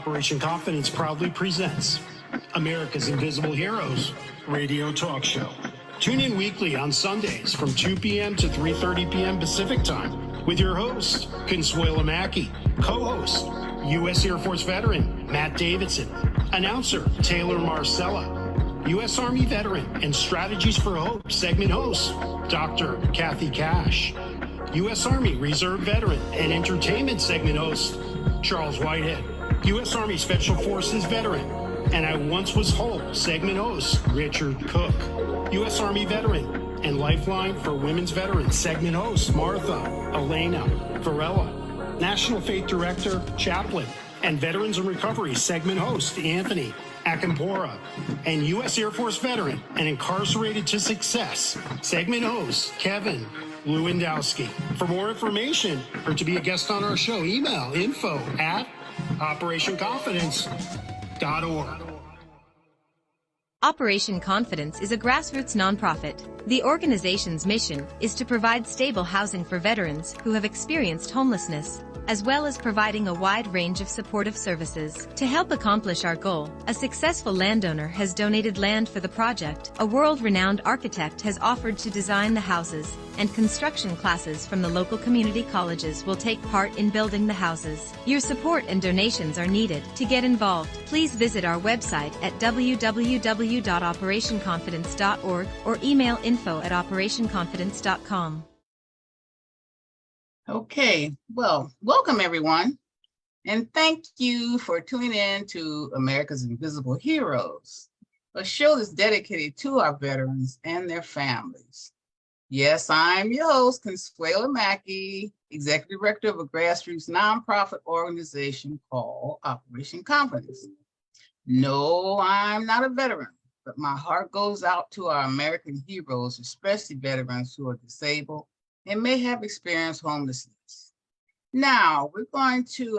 Operation Confidence proudly presents America's Invisible Heroes radio talk show. Tune in weekly on Sundays from 2 p.m. to 3:30 p.m. Pacific Time with your host, Consuela Mackey, co-host, U.S. Air Force veteran Matt Davidson, announcer Taylor Marcella, U.S. Army veteran and Strategies for Hope segment host Dr. Kathy Cash, U.S. Army Reserve veteran and entertainment segment host Charles Whitehead, U.S. Army Special Forces veteran and I Once Was Whole segment host Richard Cook, U.S. Army veteran and Lifeline for Women's Veterans segment host Martha Elena Varela, National Faith Director, Chaplain, and Veterans in Recovery segment host Anthony Akampora, and U.S. Air Force veteran and Incarcerated to Success segment host Kevin Lewandowski. For more information or to be a guest on our show, email info@operationconfidence.org. Operation Confidence is a grassroots nonprofit. The organization's mission is to provide stable housing for veterans who have experienced homelessness, as well as providing a wide range of supportive services. To help accomplish our goal, a successful landowner has donated land for the project, a world-renowned architect has offered to design the houses, and construction classes from the local community colleges will take part in building the houses. Your support and donations are needed. To get involved, please visit our website at www.operationconfidence.org or email info@operationconfidence.com. Okay, well, welcome everyone, and thank you for tuning in to America's Invisible Heroes, a show that's dedicated to our veterans and their families. Yes, I'm your host, Consuela Mackey, Executive Director of a grassroots nonprofit organization called Operation Confidence. No, I'm not a veteran, but my heart goes out to our American heroes, especially veterans who are disabled and may have experienced homelessness. Now, we're going to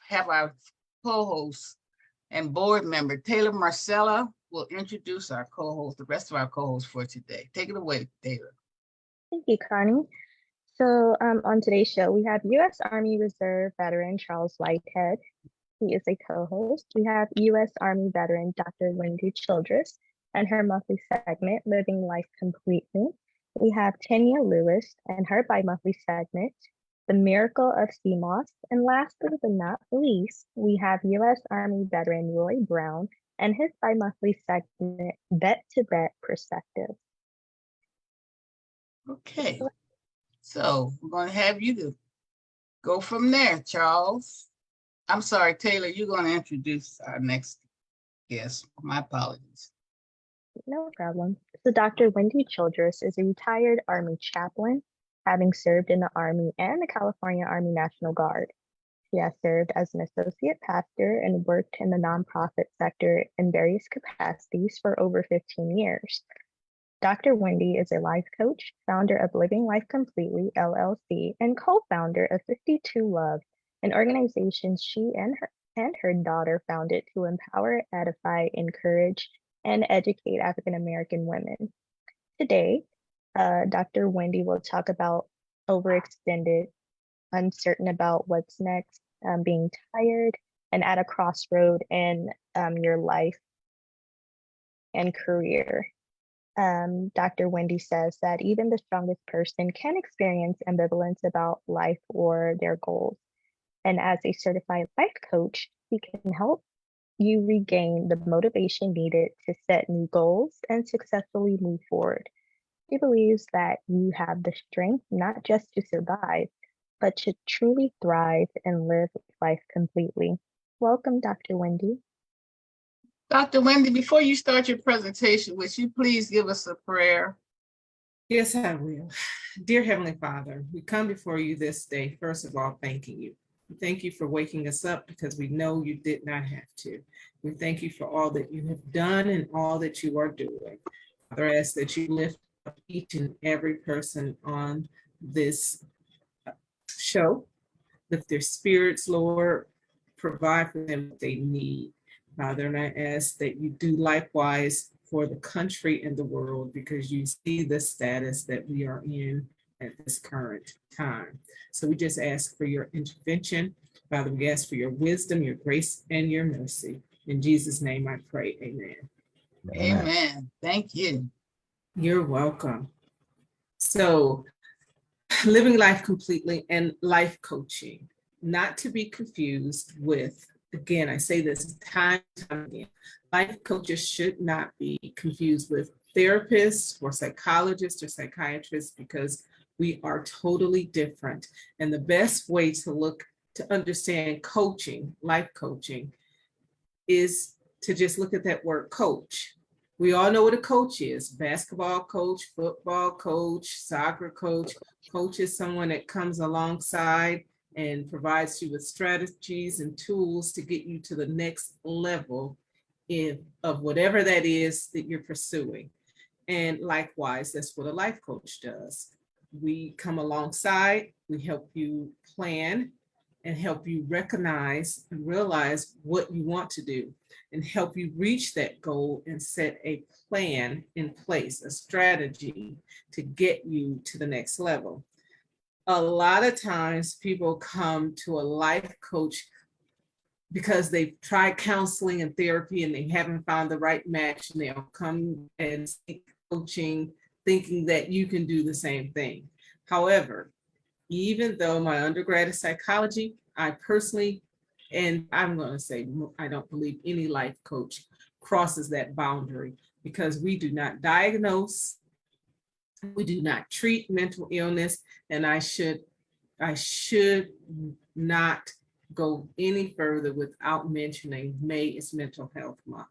have our co-host and board member, Taylor Marcella, will introduce our co-host, the rest of our co-hosts for today. Take it away, Taylor. Thank you, Connie. So on today's show, we have U.S. Army Reserve veteran Charles Whitehead. He is a co-host. We have U.S. Army veteran Dr. Wendy Childress and her monthly segment, Living Life Completely. We have Tanya Lewis and her bi-monthly segment, The Miracle of CMOS. And lastly but not least, we have U.S. Army veteran Roy Brown and his bi-monthly segment, Vet to Vet Perspective. Okay, so we're going to have you to go from there, Charles. I'm sorry, Taylor, you're going to introduce our next guest. My apologies. No problem. So Dr. Wendy Childress is a retired Army chaplain, having served in the Army and the California Army National Guard. She has served as an associate pastor and worked in the nonprofit sector in various capacities for over 15 years. Dr. Wendy is a life coach, founder of Living Life Completely, LLC, and co-founder of 52 Love, an organization she and her daughter founded to empower, edify, encourage, and educate African American women. Today, Dr. Wendy will talk about overextended, uncertain about what's next, being tired, and at a crossroad in your life and career. Dr. Wendy says that even the strongest person can experience ambivalence about life or their goals. And as a certified life coach, she can help you regain the motivation needed to set new goals and successfully move forward. She believes that you have the strength not just to survive, but to truly thrive and live life completely. Welcome, Dr. Wendy. Dr. Wendy, before you start your presentation, would you please give us a prayer? Yes, I will. Dear Heavenly Father, we come before you this day, first of all, thanking you. We thank you for waking us up because we know you did not have to. We thank you for all that you have done and all that you are doing. Father, I ask that you lift up each and every person on this show, lift their spirits, Lord, provide for them what they need. Father, and I ask that you do likewise for the country and the world, because you see the status that we are in at this current time. So we just ask for your intervention Father, we ask for your wisdom, your grace, and your mercy. In Jesus' name I pray, amen. Amen. Thank you. You're welcome. So, living life completely and life coaching, not to be confused with, again, I say this time and time again, life coaches should not be confused with therapists or psychologists or psychiatrists, because we are totally different. And the best way to understand coaching, life coaching, is to just look at that word coach. We all know what a coach is: basketball coach, football coach, soccer coach. Coach is someone that comes alongside and provides you with strategies and tools to get you to the next level of whatever that is that you're pursuing. And likewise, that's what a life coach does. We come alongside, we help you plan and help you recognize and realize what you want to do, and help you reach that goal and set a plan in place, a strategy to get you to the next level. A lot of times people come to a life coach because they've tried counseling and therapy and they haven't found the right match, and they'll come and seek coaching thinking that you can do the same thing. However, even though my undergrad is psychology, I personally, and I'm going to say, I don't believe any life coach crosses that boundary, because we do not diagnose, we do not treat mental illness, and I should not go any further without mentioning May is Mental Health Month.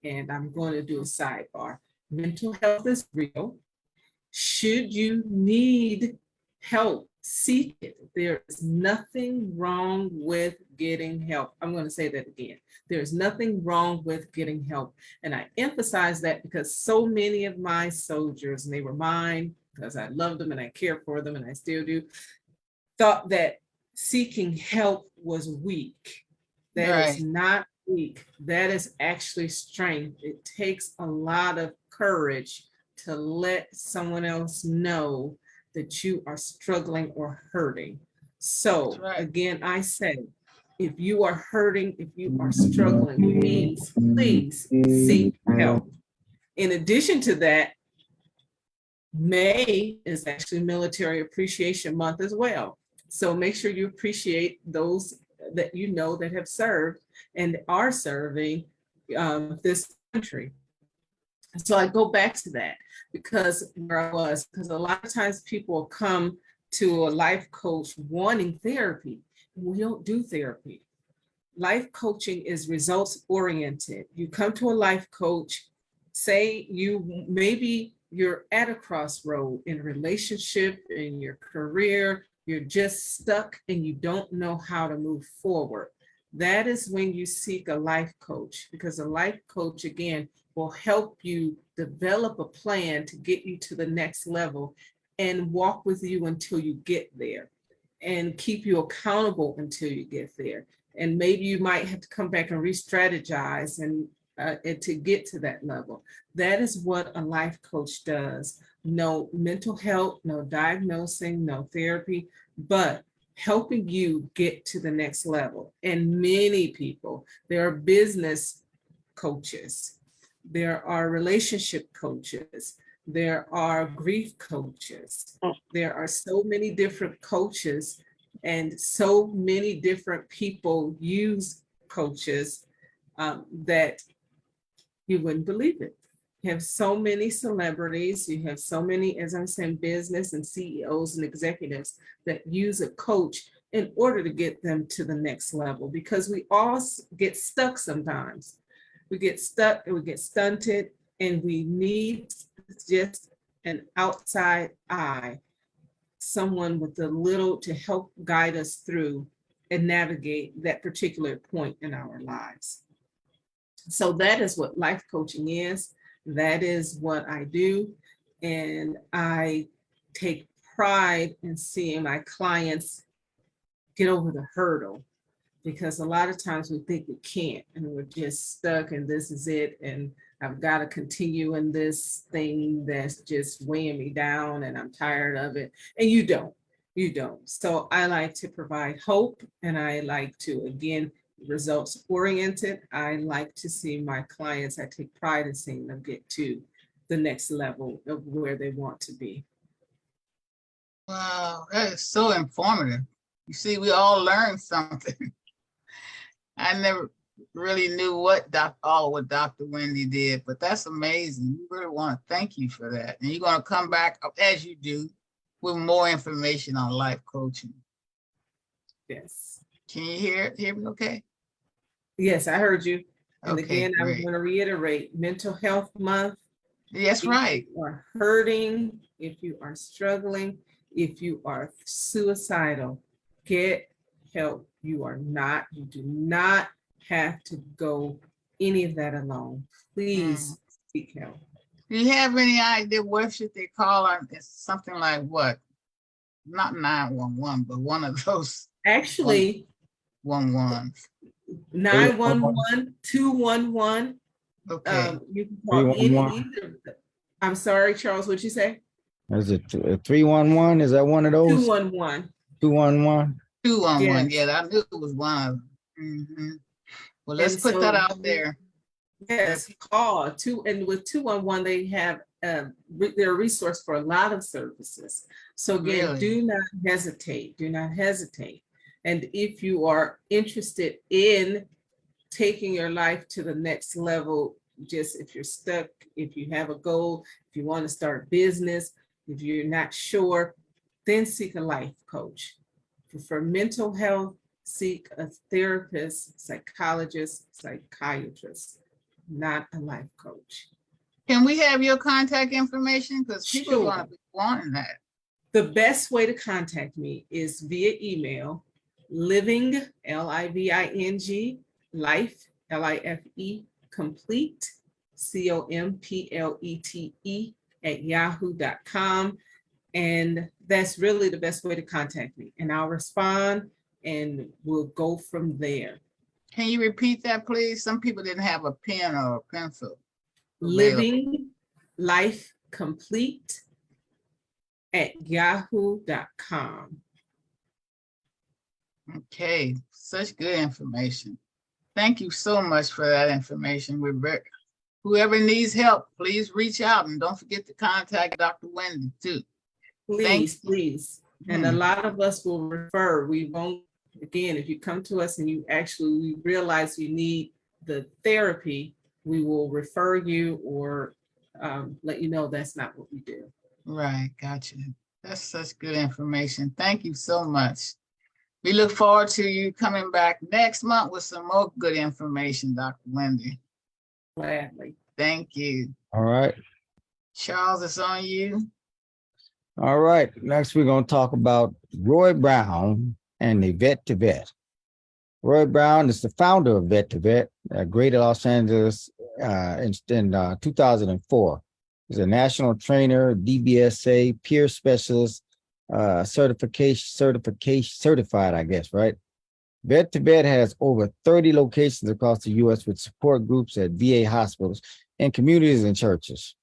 And I'm going to do a sidebar. Mental health is real. Should you need help, seek it. There is nothing wrong with getting help. I'm going to say that again. There's nothing wrong with getting help. And I emphasize that because so many of my soldiers, and they were mine because I loved them and I cared for them and I still do, thought that seeking help was weak. That is not weak. That is actually strength. It takes a lot of courage to let someone else know that you are struggling or hurting. So again, I say, if you are hurting, if you are struggling, please seek help. In addition to that, May is actually Military Appreciation Month as well. So make sure you appreciate those that you know that have served and are serving this country. So I go back to that because a lot of times people come to a life coach wanting therapy. We don't do therapy. Life coaching is results oriented. You come to a life coach, say maybe you're at a crossroad in a relationship, in your career, you're just stuck and you don't know how to move forward. That is when you seek a life coach, because a life coach, again, will help you develop a plan to get you to the next level and walk with you until you get there and keep you accountable until you get there. And maybe you might have to come back and re-strategize and to get to that level. That is what a life coach does. No mental health, no diagnosing, no therapy, but helping you get to the next level. And many people, there are business coaches, there are relationship coaches, there are grief coaches. There are so many different coaches, and so many different people use coaches that you wouldn't believe it. You have so many celebrities, you have so many, as I'm saying, business and CEOs and executives that use a coach in order to get them to the next level, because we all get stuck sometimes. We get stuck and we get stunted, and we need just an outside eye, someone with a little to help guide us through and navigate that particular point in our lives. So that is what life coaching is. That is what I do. And I take pride in seeing my clients get over the hurdle, because a lot of times we think we can't and we're just stuck and this is it. And I've got to continue in this thing that's just weighing me down and I'm tired of it. And you don't. You don't. So I like to provide hope, and I like to, again, results oriented. I like to see my clients, I take pride in seeing them get to the next level of where they want to be. Wow, that is so informative. You see, we all learned something. I never really knew what what Dr. Wendy did, but that's amazing. We really want to thank you for that. And you're going to come back as you do with more information on life coaching. Yes. Can you hear me okay? Yes, I heard you. And Okay, again, I'm great. going to reiterate Mental Health Month. That's right. If you are hurting, if you are struggling, if you are suicidal, get help. You do not have to go any of that alone. Please seek help. Do you have any idea what should they call it? It's something like what? Not 911, but one of those Actually, 111s. 911, 211. Okay. You can call 311. either. I'm sorry, Charles, what'd you say? Is it 311? Is that one of those? 211. 211? 211. Yes. Yeah, I knew it was one of them. Well, let's And put so that out there. Yes, call and with 211, they have they're a resource for a lot of services. So again, Really? do not hesitate. Do not hesitate. And if you are interested in taking your life to the next level, just if you're stuck, if you have a goal, if you want to start a business, if you're not sure, then seek a life coach. For mental health, seek a therapist, psychologist, psychiatrist, not a life coach. Can we have your contact information? Because people are going Sure. to be wanting that. The best way to contact me is via email, living, Living, life, Life, complete, COMPLETE @yahoo.com. And that's really the best way to contact me. And I'll respond and we'll go from there. Can you repeat that, please? Some people didn't have a pen or a pencil. Living Life Complete @yahoo.com. Okay, such good information. Thank you so much for that information. Whoever needs help, please reach out and don't forget to contact Dr. Wendy too. Please, please. And a lot of us will refer. We won't, again, if you come to us and you actually realize you need the therapy, we will refer you or let you know that's not what we do. Right, gotcha. That's such good information. Thank you so much. We look forward to you coming back next month with some more good information, Dr. Wendy. Gladly. Thank you. All right. Charles, it's on you. All right. Next, we're going to talk about Roy Brown and the Vet to Vet. Roy Brown is the founder of Vet to Vet at Greater Los Angeles in 2004. He's a national trainer, DBSA, peer specialist, certified, I guess, right? Vet to Vet has over 30 locations across the U.S. with support groups at VA hospitals and communities and churches.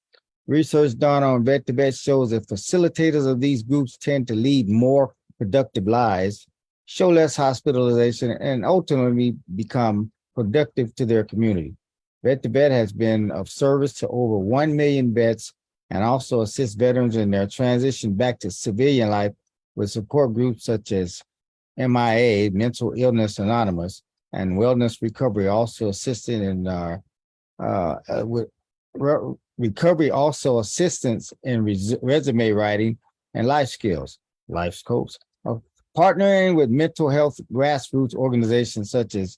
Research done on Vet to Vet shows that facilitators of these groups tend to lead more productive lives, show less hospitalization, and ultimately become productive to their community. Vet to Vet has been of service to over 1 million vets and also assists veterans in their transition back to civilian life with support groups such as MIA, Mental Illness Anonymous, and Wellness Recovery, also assisting in recovery, also assistance in resume writing and life skills, life coach. Partnering with mental health grassroots organizations such as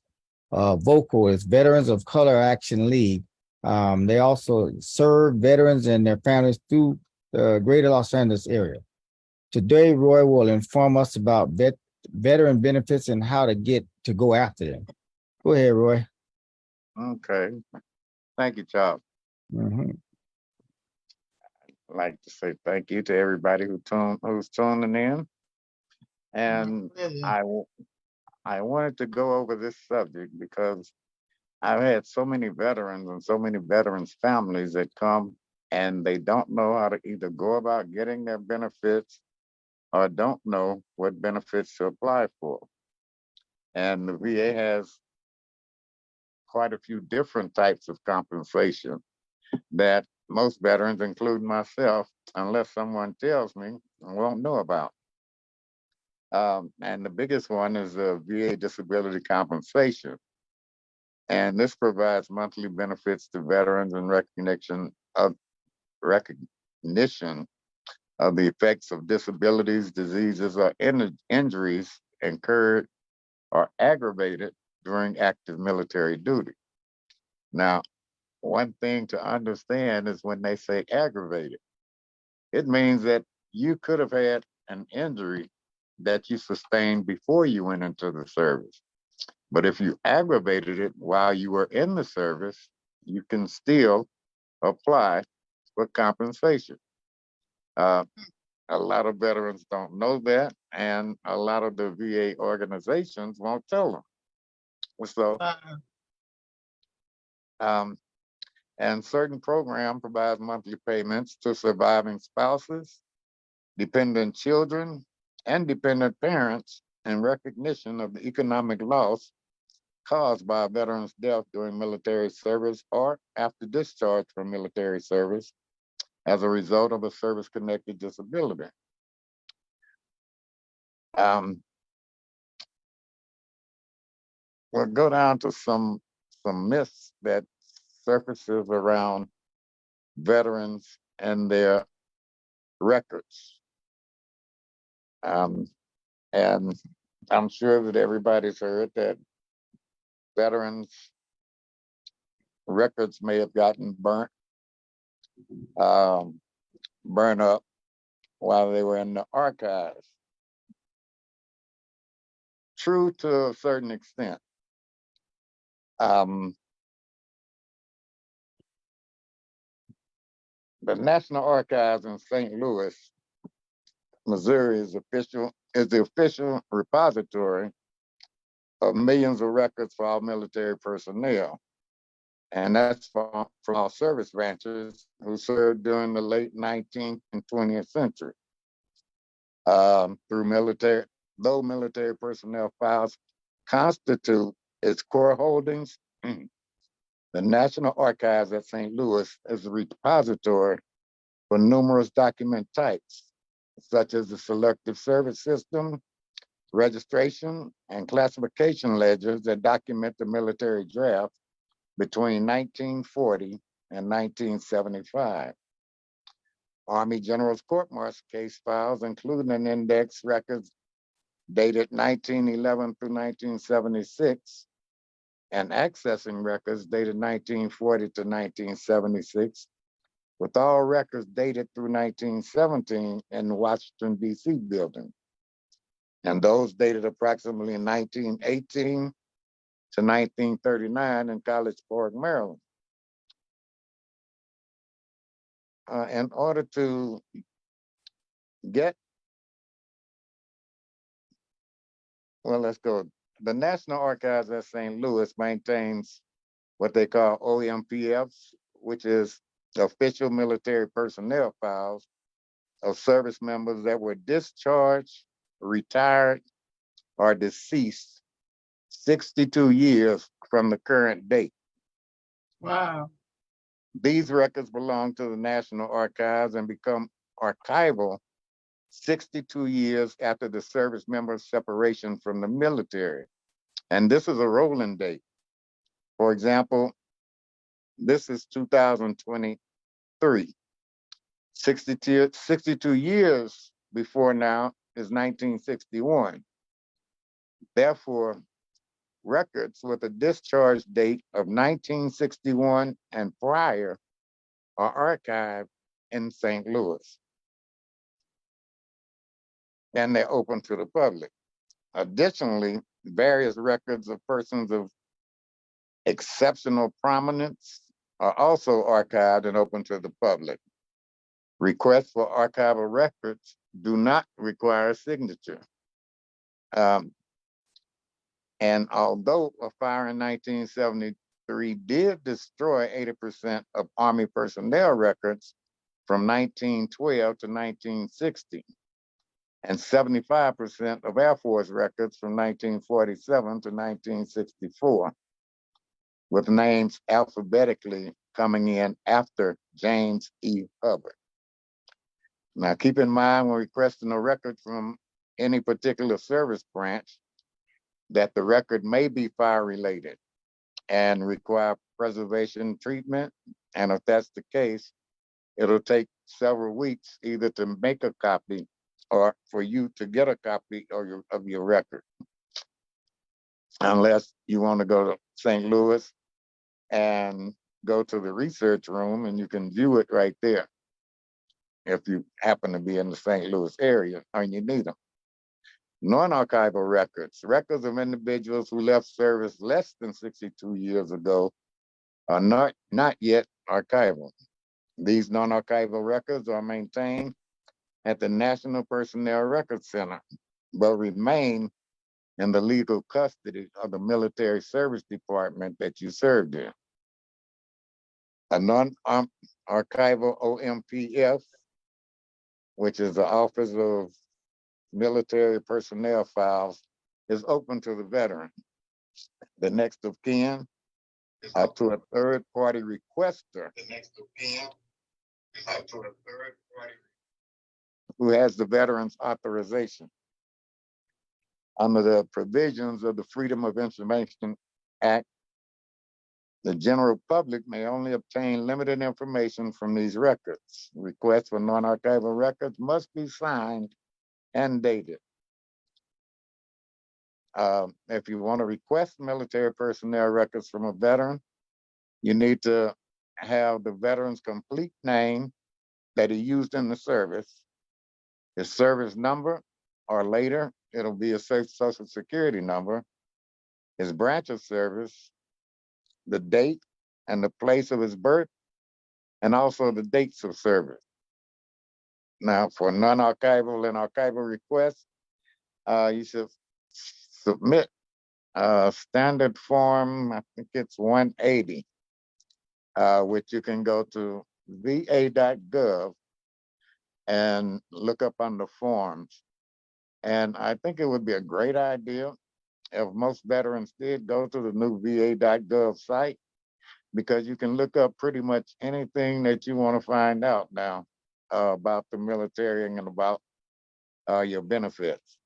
Vocal is Veterans of Color Action League. They also serve veterans and their families through the Greater Los Angeles area. Today, Roy will inform us about veteran benefits and how to go after them. Go ahead, Roy. Okay. Thank you, Charles. Mhm. I'd like to say thank you to everybody who's tuning in. And I wanted to go over this subject because I've had so many veterans and so many veterans families that come and they don't know how to either go about getting their benefits or don't know what benefits to apply for. And the VA has quite a few different types of compensation that most veterans, including myself, unless someone tells me, won't know about. And the biggest one is the VA disability compensation. And this provides monthly benefits to veterans in recognition of the effects of disabilities, diseases, or injuries incurred or aggravated during active military duty. Now, one thing to understand is when they say aggravated, it means that you could have had an injury that you sustained before you went into the service. But if you aggravated it while you were in the service, you can still apply for compensation. A lot of veterans don't know that, and a lot of the VA organizations won't tell them. So, and certain program provides monthly payments to surviving spouses, dependent children, and dependent parents in recognition of the economic loss caused by a veteran's death during military service or after discharge from military service as a result of a service-connected disability. We'll go down to some myths that surfaces around veterans and their records. And I'm sure that everybody's heard that veterans' records may have gotten burnt up while they were in the archives. True to a certain extent. The National Archives in St. Louis, Missouri is the official repository of millions of records for all military personnel. And that's from all service branches who served during the late 19th and 20th century. Though military personnel files constitute its core holdings, the National Archives at St. Louis is a repository for numerous document types, such as the Selective Service System, registration, and classification ledgers that document the military draft between 1940 and 1975. Army General's Court-Martial case files, including an index records dated 1911 through 1976, and accessing records dated 1940 to 1976, with all records dated through 1917 in the Washington, D.C. building, and those dated approximately 1918 to 1939 in College Park, Maryland. In order to get, let's go. The National Archives at St. Louis maintains what they call OMPFs, which is official military personnel files of service members that were discharged, retired, or deceased 62 years from the current date. Wow. These records belong to the National Archives and become archival 62 years after the service member's separation from the military. And this is a rolling date. For example, this is 2023. 62 years before now is 1961. Therefore, records with a discharge date of 1961 and prior are archived in St. Louis. And they're open to the public. Additionally, various records of persons of exceptional prominence are also archived and open to the public. Requests for archival records do not require a signature. And although a fire in 1973 did destroy 80% of Army personnel records from 1912 to 1960, and 75% of Air Force records from 1947 to 1964, with names alphabetically coming in after James E. Hubbard. Now, keep in mind when requesting a record from any particular service branch that the record may be fire related and require preservation treatment. And if that's the case, it'll take several weeks either to make a copy or for you to get a copy of your record, unless you want to go to St. Louis and go to the research room and you can view it right there if you happen to be in the St. Louis area and you need them. Non-archival records, records of individuals who left service less than 62 years ago are not yet archival. These non-archival records are maintained at the National Personnel Records Center, but remain in the legal custody of the Military Service Department that you served in. A non-archival OMPF, which is the Office of Military Personnel Files, is open to the veteran. The next of kin to a third-party requester who has the veteran's authorization. Under the provisions of the Freedom of Information Act, the general public may only obtain limited information from these records. Requests for non-archival records must be signed and dated. If you want to request military personnel records from a veteran, you need to have the veteran's complete name that he used in the service, his service number, or later, it'll be a social security number, his branch of service, the date and the place of his birth, and also the dates of service. Now, for non-archival and archival requests, you should submit a standard form, I think it's 180, which you can go to va.gov and look up under forms. And I think it would be a great idea if most veterans did go to the new va.gov site, because you can look up pretty much anything that you want to find out now about the military and about your benefits.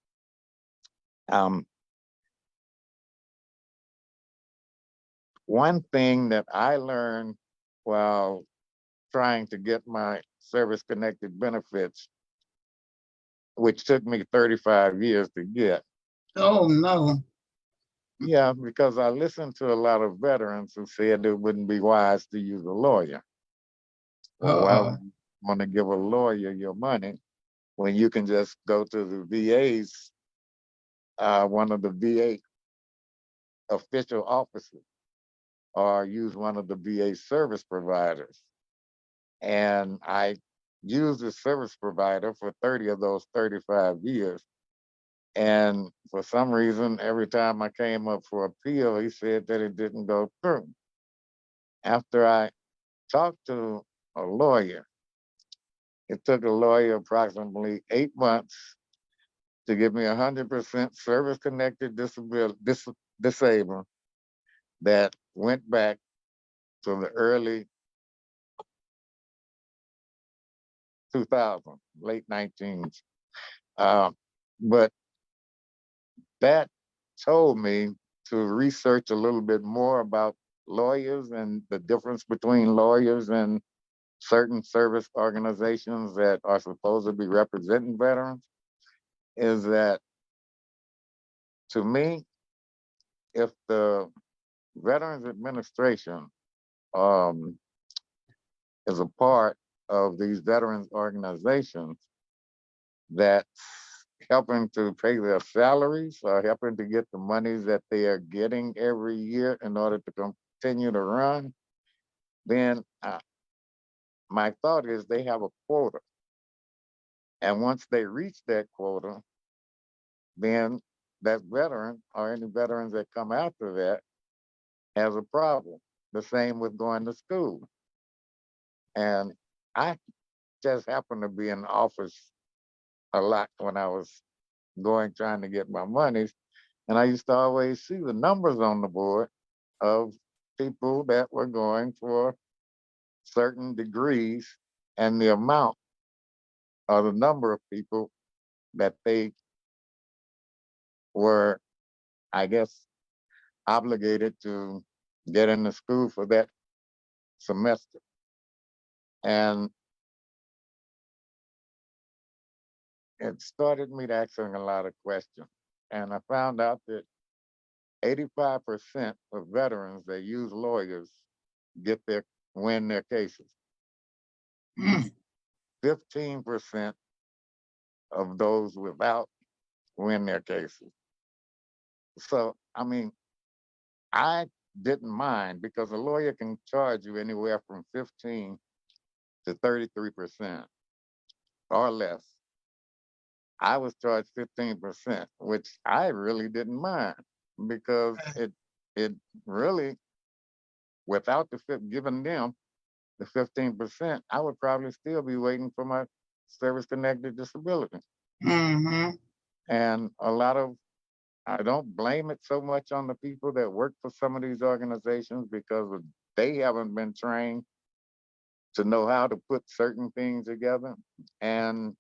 One thing that I learned while trying to get my service-connected benefits, which took me 35 years to get. Oh, no. Yeah, because I listened to a lot of veterans who said it wouldn't be wise to use a lawyer. Well, why would you want to give a lawyer your money when you can just go to the VA's, one of the VA official offices, or use one of the VA service providers? And I used the service provider for 30 of those 35 years. And for some reason, every time I came up for appeal, he said that it didn't go through. After I talked to a lawyer, it took a lawyer approximately 8 months to give me 100% service-connected disabled that went back to the early 2000s, late 19s. But that told me to research a little bit more about lawyers and the difference between lawyers and certain service organizations that are supposed to be representing veterans. Is that, to me, if the Veterans Administration is a part of these veterans organizations that's helping to pay their salaries or helping to get the monies that they are getting every year in order to continue to run, then my thought is they have a quota. And once they reach that quota, then that veteran or any veterans that come after that has a problem. The same with going to school. And I just happen to be in the office a lot when I was trying to get my monies. And I used to always see the numbers on the board of people that were going for certain degrees and the amount or the number of people that they were, I guess, obligated to get into school for that semester. And it started me to asking a lot of questions. And I found out that 85% of veterans that use lawyers win their cases. 15% of those without win their cases. So, I mean, I didn't mind because a lawyer can charge you anywhere from 15 to 33% or less. I was charged 15%, which I really didn't mind because it really, without giving them the 15%, I would probably still be waiting for my service-connected disability. Mm-hmm. And I don't blame it so much on the people that work for some of these organizations because they haven't been trained to know how to put certain things together. And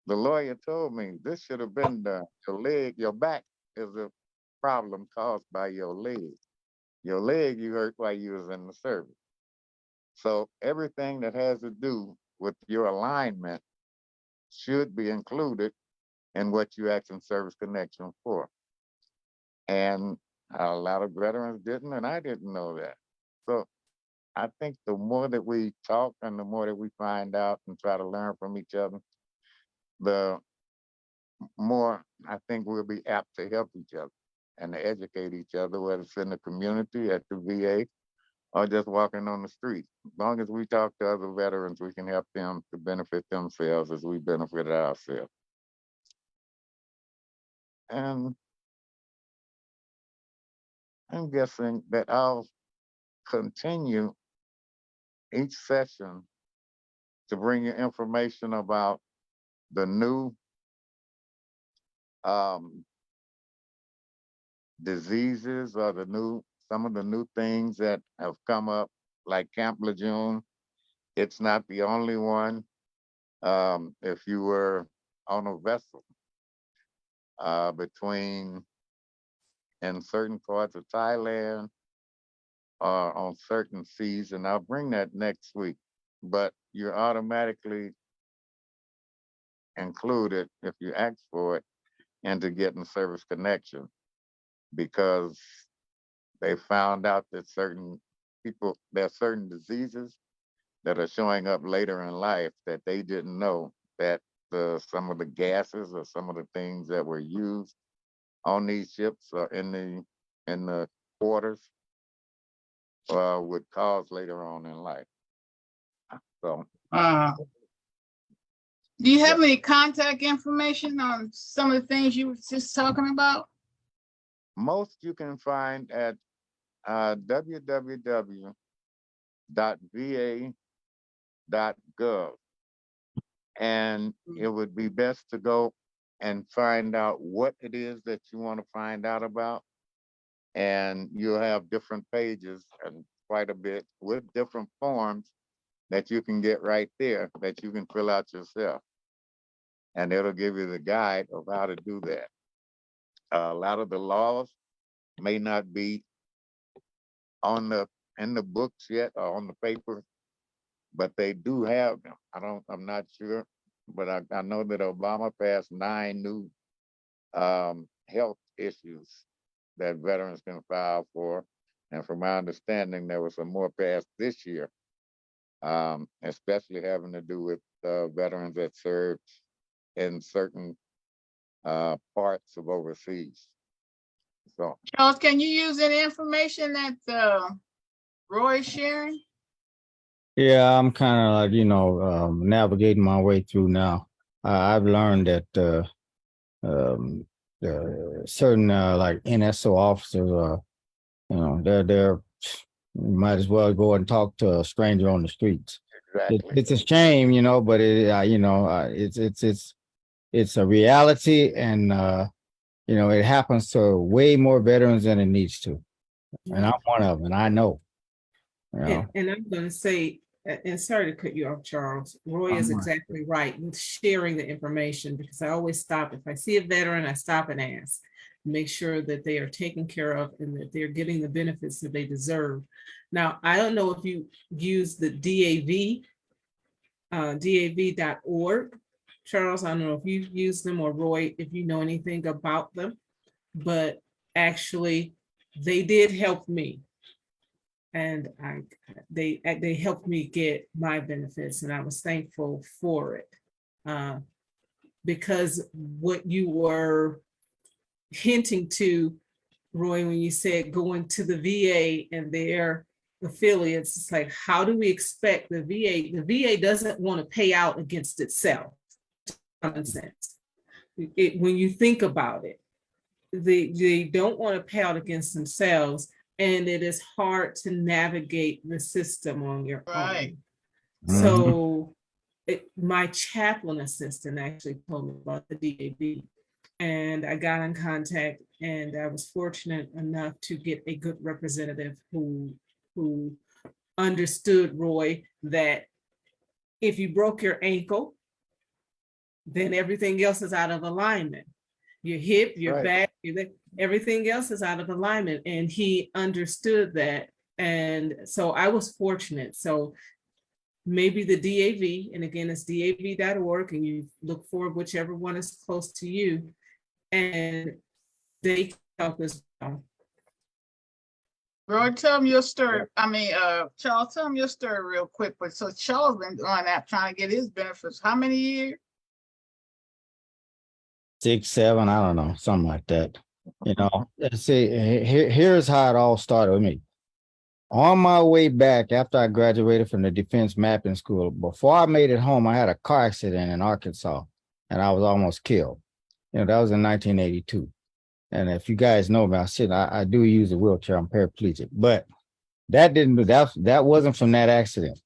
the lawyer told me this should have been your back is a problem caused by your leg. Your leg you hurt while you was in the service. So everything that has to do with your alignment should be included in what you ask in service connection for. And a lot of veterans didn't, and I didn't know that. So I think the more that we talk and the more that we find out and try to learn from each other, the more I think we'll be apt to help each other and to educate each other, whether it's in the community, at the VA, or just walking on the street. As long as we talk to other veterans, we can help them to benefit themselves as we benefited ourselves. And I'm guessing that I'll continue each session to bring you information about the new diseases or some of the new things that have come up, like Camp Lejeune. It's not the only one. If you were on a vessel in certain parts of Thailand or on certain seas, and I'll bring that next week, but you're automatically included if you ask for it into getting service connection, because they found out that there are certain diseases that are showing up later in life that they didn't know that some of the gases or some of the things that were used on these ships or in the quarters would cause later on in life. So do you have any contact information on some of the things you were just talking about? Most you can find at www.va.gov. And it would be best to go and find out what it is that you want to find out about. And you'll have different pages and quite a bit with different forms that you can get right there that you can fill out yourself. And it'll give you the guide of how to do that. A lot of the laws may not be in the books yet or on the paper, but they do have them. I'm not sure, but I know that Obama passed 9 new health issues that veterans can file for. And from my understanding, there was some more passed this year, especially having to do with veterans that served in certain parts of overseas. So, Charles, can you use any information that Roy is sharing? Yeah, I'm kind of like, navigating my way through now. I've learned that certain like NSO officers, they're you might as well go and talk to a stranger on the streets. Exactly. it's a shame, but it's a reality, and it happens to way more veterans than it needs to, and I'm one of them, and I know. And I'm going to say, and sorry to cut you off, Charles. Roy is Uh-huh. exactly right with sharing the information, because I always stop. If I see a veteran, I stop and ask, make sure that they are taken care of and that they're getting the benefits that they deserve. Now, I don't know if you use the DAV, DAV.org. Charles, I don't know if you've used them, or Roy, if you know anything about them, but actually they did help me. And they helped me get my benefits, and I was thankful for it. Because what you were hinting to, Roy, when you said going to the VA and their affiliates, it's like, how do we expect the VA? The VA doesn't want to pay out against itself. Common sense. When you think about it, they don't want to pay out against themselves, and it is hard to navigate the system on your Right. own. So my chaplain assistant actually told me about the DAV, and I got in contact, and I was fortunate enough to get a good representative who understood, Roy, that if you broke your ankle, then everything else is out of alignment. Your hip, your Right. back, everything else is out of alignment. And he understood that. And so I was fortunate. So maybe the DAV, and again, it's DAV.org, and you look for whichever one is close to you, and they can help us. Roy, tell them your story. I mean, Charles, tell them your story real quick. But so Charles been doing that, trying to get his benefits. How many years? 6, 7, I don't know, something like that. See, here's how it all started with me. On my way back after I graduated from the Defense Mapping School, before I made it home, I had a car accident in Arkansas, and I was almost killed. That was in 1982. And if you guys know me, I do use a wheelchair. I'm paraplegic, but that wasn't from that accident.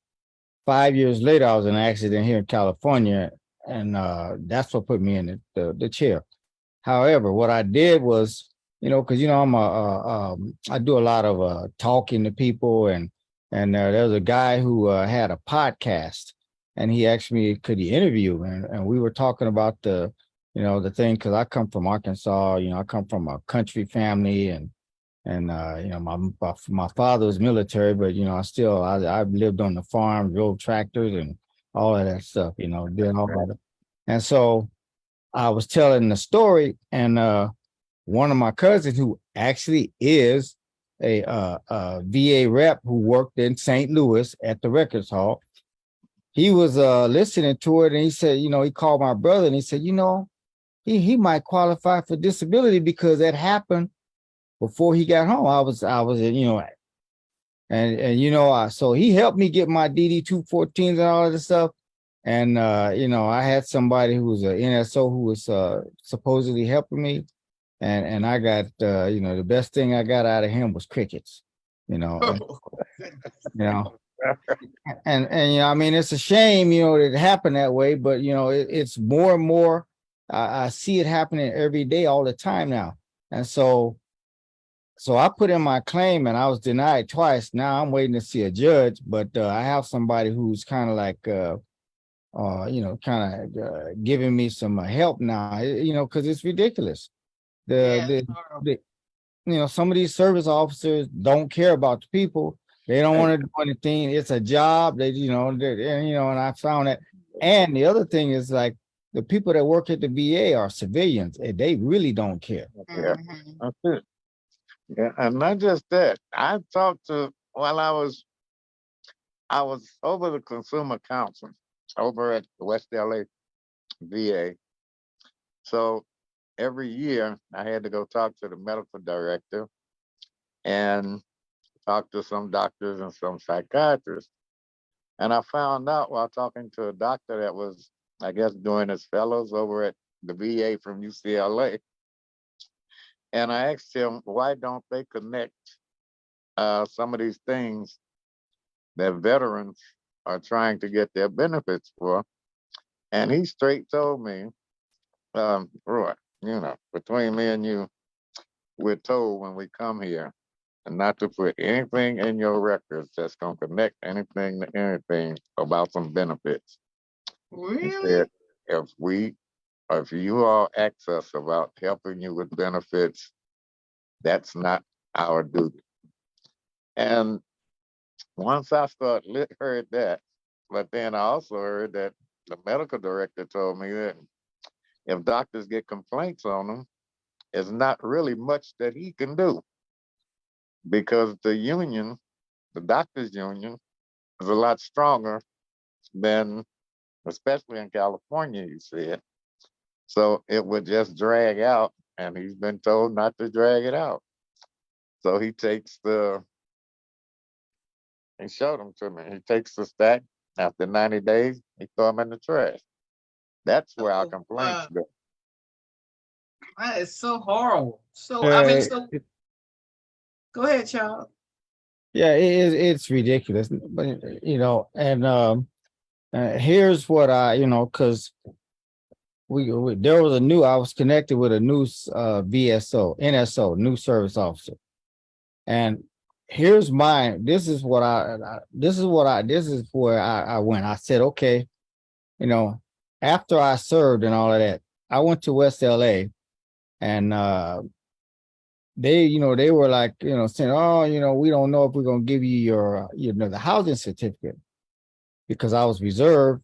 5 years later, I was in an accident here in California, and that's what put me in the chair. However, what I did was, because I do a lot of talking to people, and there was a guy who had a podcast, and he asked me, could he interview, and we were talking about the thing, because I come from Arkansas. I come from a country family, and my father was military, but I lived on the farm, drove tractors, and all of that stuff. Did all that. And so I was telling the story, and one of my cousins, who actually is a VA rep who worked in St. Louis at the Records Hall, he was listening to it, and he said, he called my brother, and he said, he might qualify for disability because that happened before he got home. I was so he helped me get my DD-214s and all of this stuff. And, I had somebody who was an NSO who was supposedly helping me. And I got, the best thing I got out of him was crickets, and I mean, it's a shame, that it happened that way, but, it's more and more, I see it happening every day, all the time now. And so I put in my claim, and I was denied twice. Now I'm waiting to see a judge, but I have somebody who's kind of like, giving me some help now, because it's ridiculous. Some of these service officers don't care about the people. They don't want to do anything. It's a job. And I found that. And the other thing is, like, the people that work at the VA are civilians, and they really don't care. Yeah, that's it. Yeah, and not just that. I talked to while I was over the consumer council over at the West LA VA. So every year I had to go talk to the medical director and talk to some doctors and some psychiatrists. And I found out while talking to a doctor that was, I guess, doing his fellows over at the VA from UCLA. And I asked him, why don't they connect some of these things that veterans are trying to get their benefits for. And he straight told me, Roy, between me and you, we're told when we come here and not to put anything in your records that's going to connect anything to anything about some benefits. He Really? said, if you all ask us about helping you with benefits, that's not our duty. And once I heard that, but then I also heard that the medical director told me that if doctors get complaints on them, it's not really much that he can do because the doctors union, is a lot stronger than, especially in California, he said. So it would just drag out, and he's been told not to drag it out. So he showed them to me. He takes the stack after 90 days, he throw them in the trash. That's where our complaints go. That is so horrible. So, Uh, go ahead, child. Yeah, it's ridiculous, but and here's what because there was I was connected with a new NSO, new service officer, and here's mine. This is where I went. I said, okay, after I served and all of that, I went to West LA, and they were like, saying, oh, we don't know if we're going to give you your, the housing certificate, because I was reserved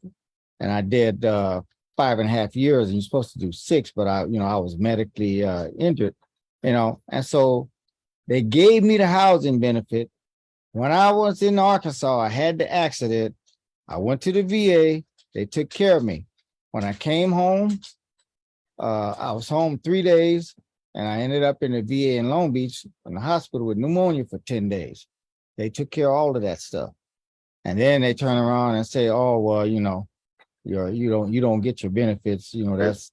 and I did 5.5 years, and you're supposed to do 6, but I was medically injured, and so they gave me the housing benefit. When I was in Arkansas, I had the accident. I went to the VA. They took care of me. When I came home, I was home 3 days. And I ended up in the VA in Long Beach in the hospital with pneumonia for 10 days. They took care of all of that stuff. And then they turn around and say, oh, well, you don't get your benefits, that's,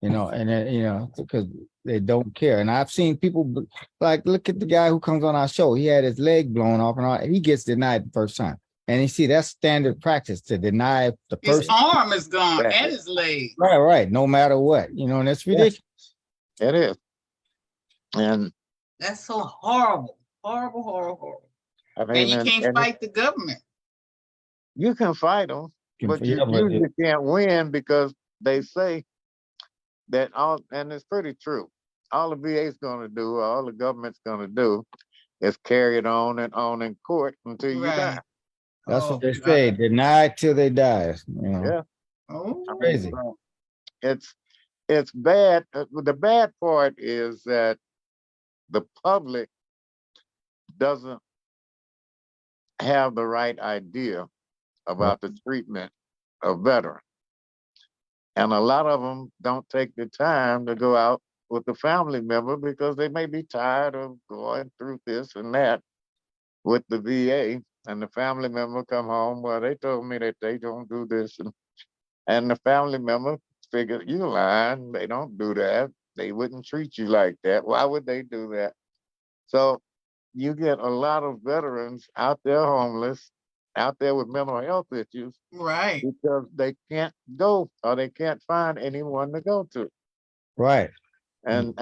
and then, because they don't care. And I've seen people like, look at the guy who comes on our show. He had his leg blown off and all, he gets denied the first time. And you see, that's standard practice to deny the person. His arm is gone and his leg. Right. No matter what, and that's ridiculous. It is. And that's so horrible. Horrible. I mean, and you can't fight the government. You can fight them, but you usually can't win, because they say that and it's pretty true. All the VA's going to do, all the government's going to do, is carry it on and on in court until you die. That's what they say. Deny till they die. Yeah. Oh, crazy. It's bad. The bad part is that the public doesn't have the right idea about the treatment of veterans. And a lot of them don't take the time to go out with the family member because they may be tired of going through this and that with the VA. And the family member come home, well, they told me that they don't do this. And the family member figured, you lying, they don't do that. They wouldn't treat you like that. Why would they do that? So you get a lot of veterans out there homeless, out there with mental health issues. Right. Because they can't go, or they can't find anyone to go to. Right. And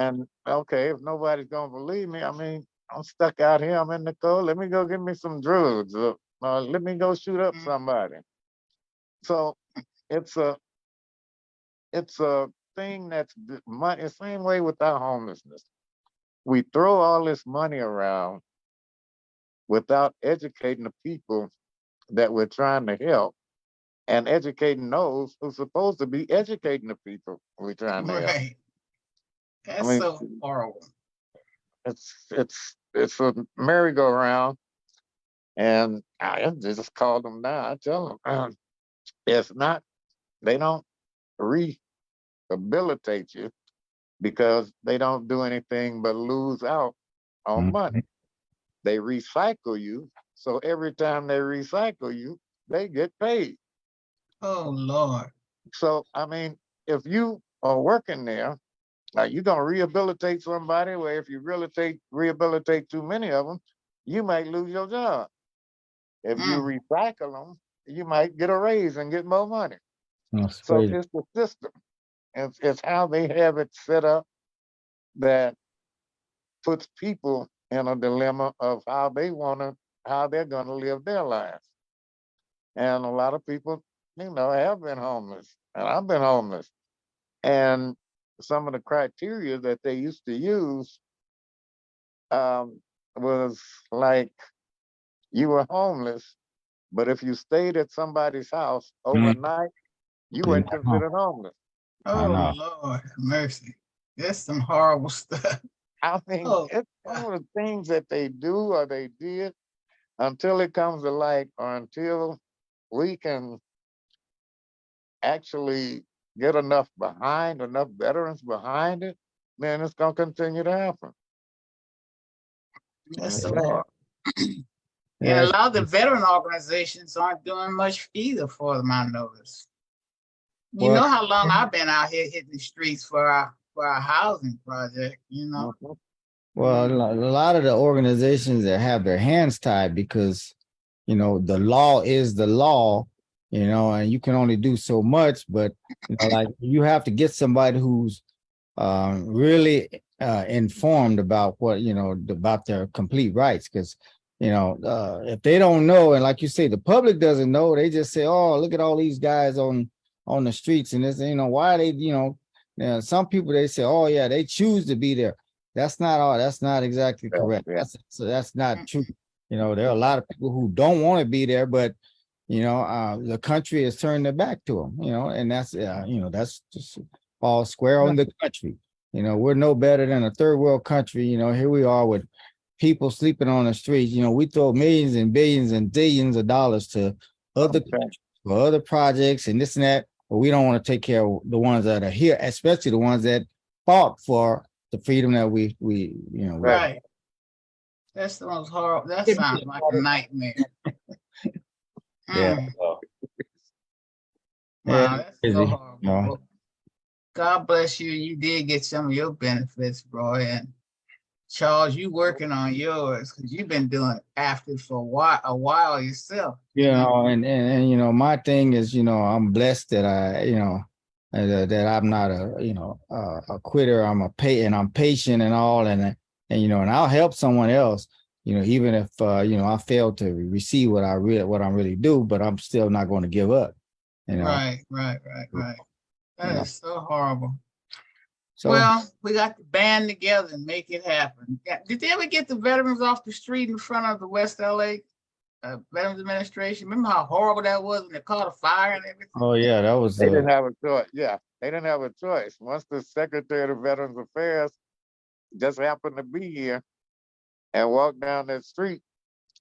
okay, if nobody's gonna believe me, I mean, I'm stuck out here, I'm in the cold, let me go get me some drugs, or let me go shoot up somebody. So it's a thing that's money. The same way with our homelessness. We throw all this money around without educating the people that we're trying to help, and educating those who's supposed to be educating the people we're trying to help. Right. That's so horrible. It's a merry-go-round, and I just call them down. I tell them, it's not. They don't rehabilitate you because they don't do anything but lose out on money. They recycle you, so every time they recycle you, they get paid. Oh, Lord. So, I mean, if you are working there, like you're going to rehabilitate somebody, where if you rehabilitate too many of them, you might lose your job. If you recycle them, you might get a raise and get more money. That's So crazy. it's the system. It's how they have it set up that puts people in a dilemma of how they're gonna live their lives. And a lot of people, have been homeless, and I've been homeless. And some of the criteria that they used to use was like you were homeless, but if you stayed at somebody's house overnight, you Yeah, weren't considered homeless. I Oh, know. Lord, have mercy. That's some horrible stuff. I mean, Oh, it's some of the things that they do or they did until it comes to light or until we can actually get enough veterans behind it, then it's going to continue to happen. that's It's so sad. horrible. And Yeah, a lot of the veteran organizations aren't doing much either for them, I noticed. You well, know how long I've been out here hitting the streets for our housing project, Mhm. well, a lot of the organizations that have their hands tied because, the law is the law, and you can only do so much, but like you have to get somebody who's really informed about what, about their complete rights. Because, if they don't know, and like you say, the public doesn't know, they just say, oh, look at all these guys on the streets. And it's, why are they, some people, they say, oh, yeah, they choose to be there. That's not exactly correct. Yeah. That's not true. There are a lot of people who don't want to be there, but the country has turned their back to them, and that's just all square on the country. We're no better than a third world country. Here we are with people sleeping on the streets. We throw millions and billions and billions of dollars to other countries for other projects and this and that, but we don't want to take care of the ones that are here, especially the ones that fought for the freedom that we Right. That's the most horrible. That sounds like a nightmare. Yeah. Wow, Yeah, that's crazy, so horrible. you know. Well, God bless you. You did get some of your benefits, bro. And Charles, you working on yours because you've been doing after for a while yourself. And my thing is, I'm blessed that that I'm not a quitter. I'm patient and all, and I'll help someone else, even if I fail to receive what I'm really do, but I'm still not going to give up. Right. That Yeah. is so horrible. So Well, we got to band together and make it happen. Did they ever get the veterans off the street in front of the West LA Veterans Administration? Remember how horrible that was when they caught a fire and everything? oh yeah, that was They didn't have a choice. Yeah, they didn't have a choice. Once the Secretary of Veterans Affairs just happened to be here and walked down that street,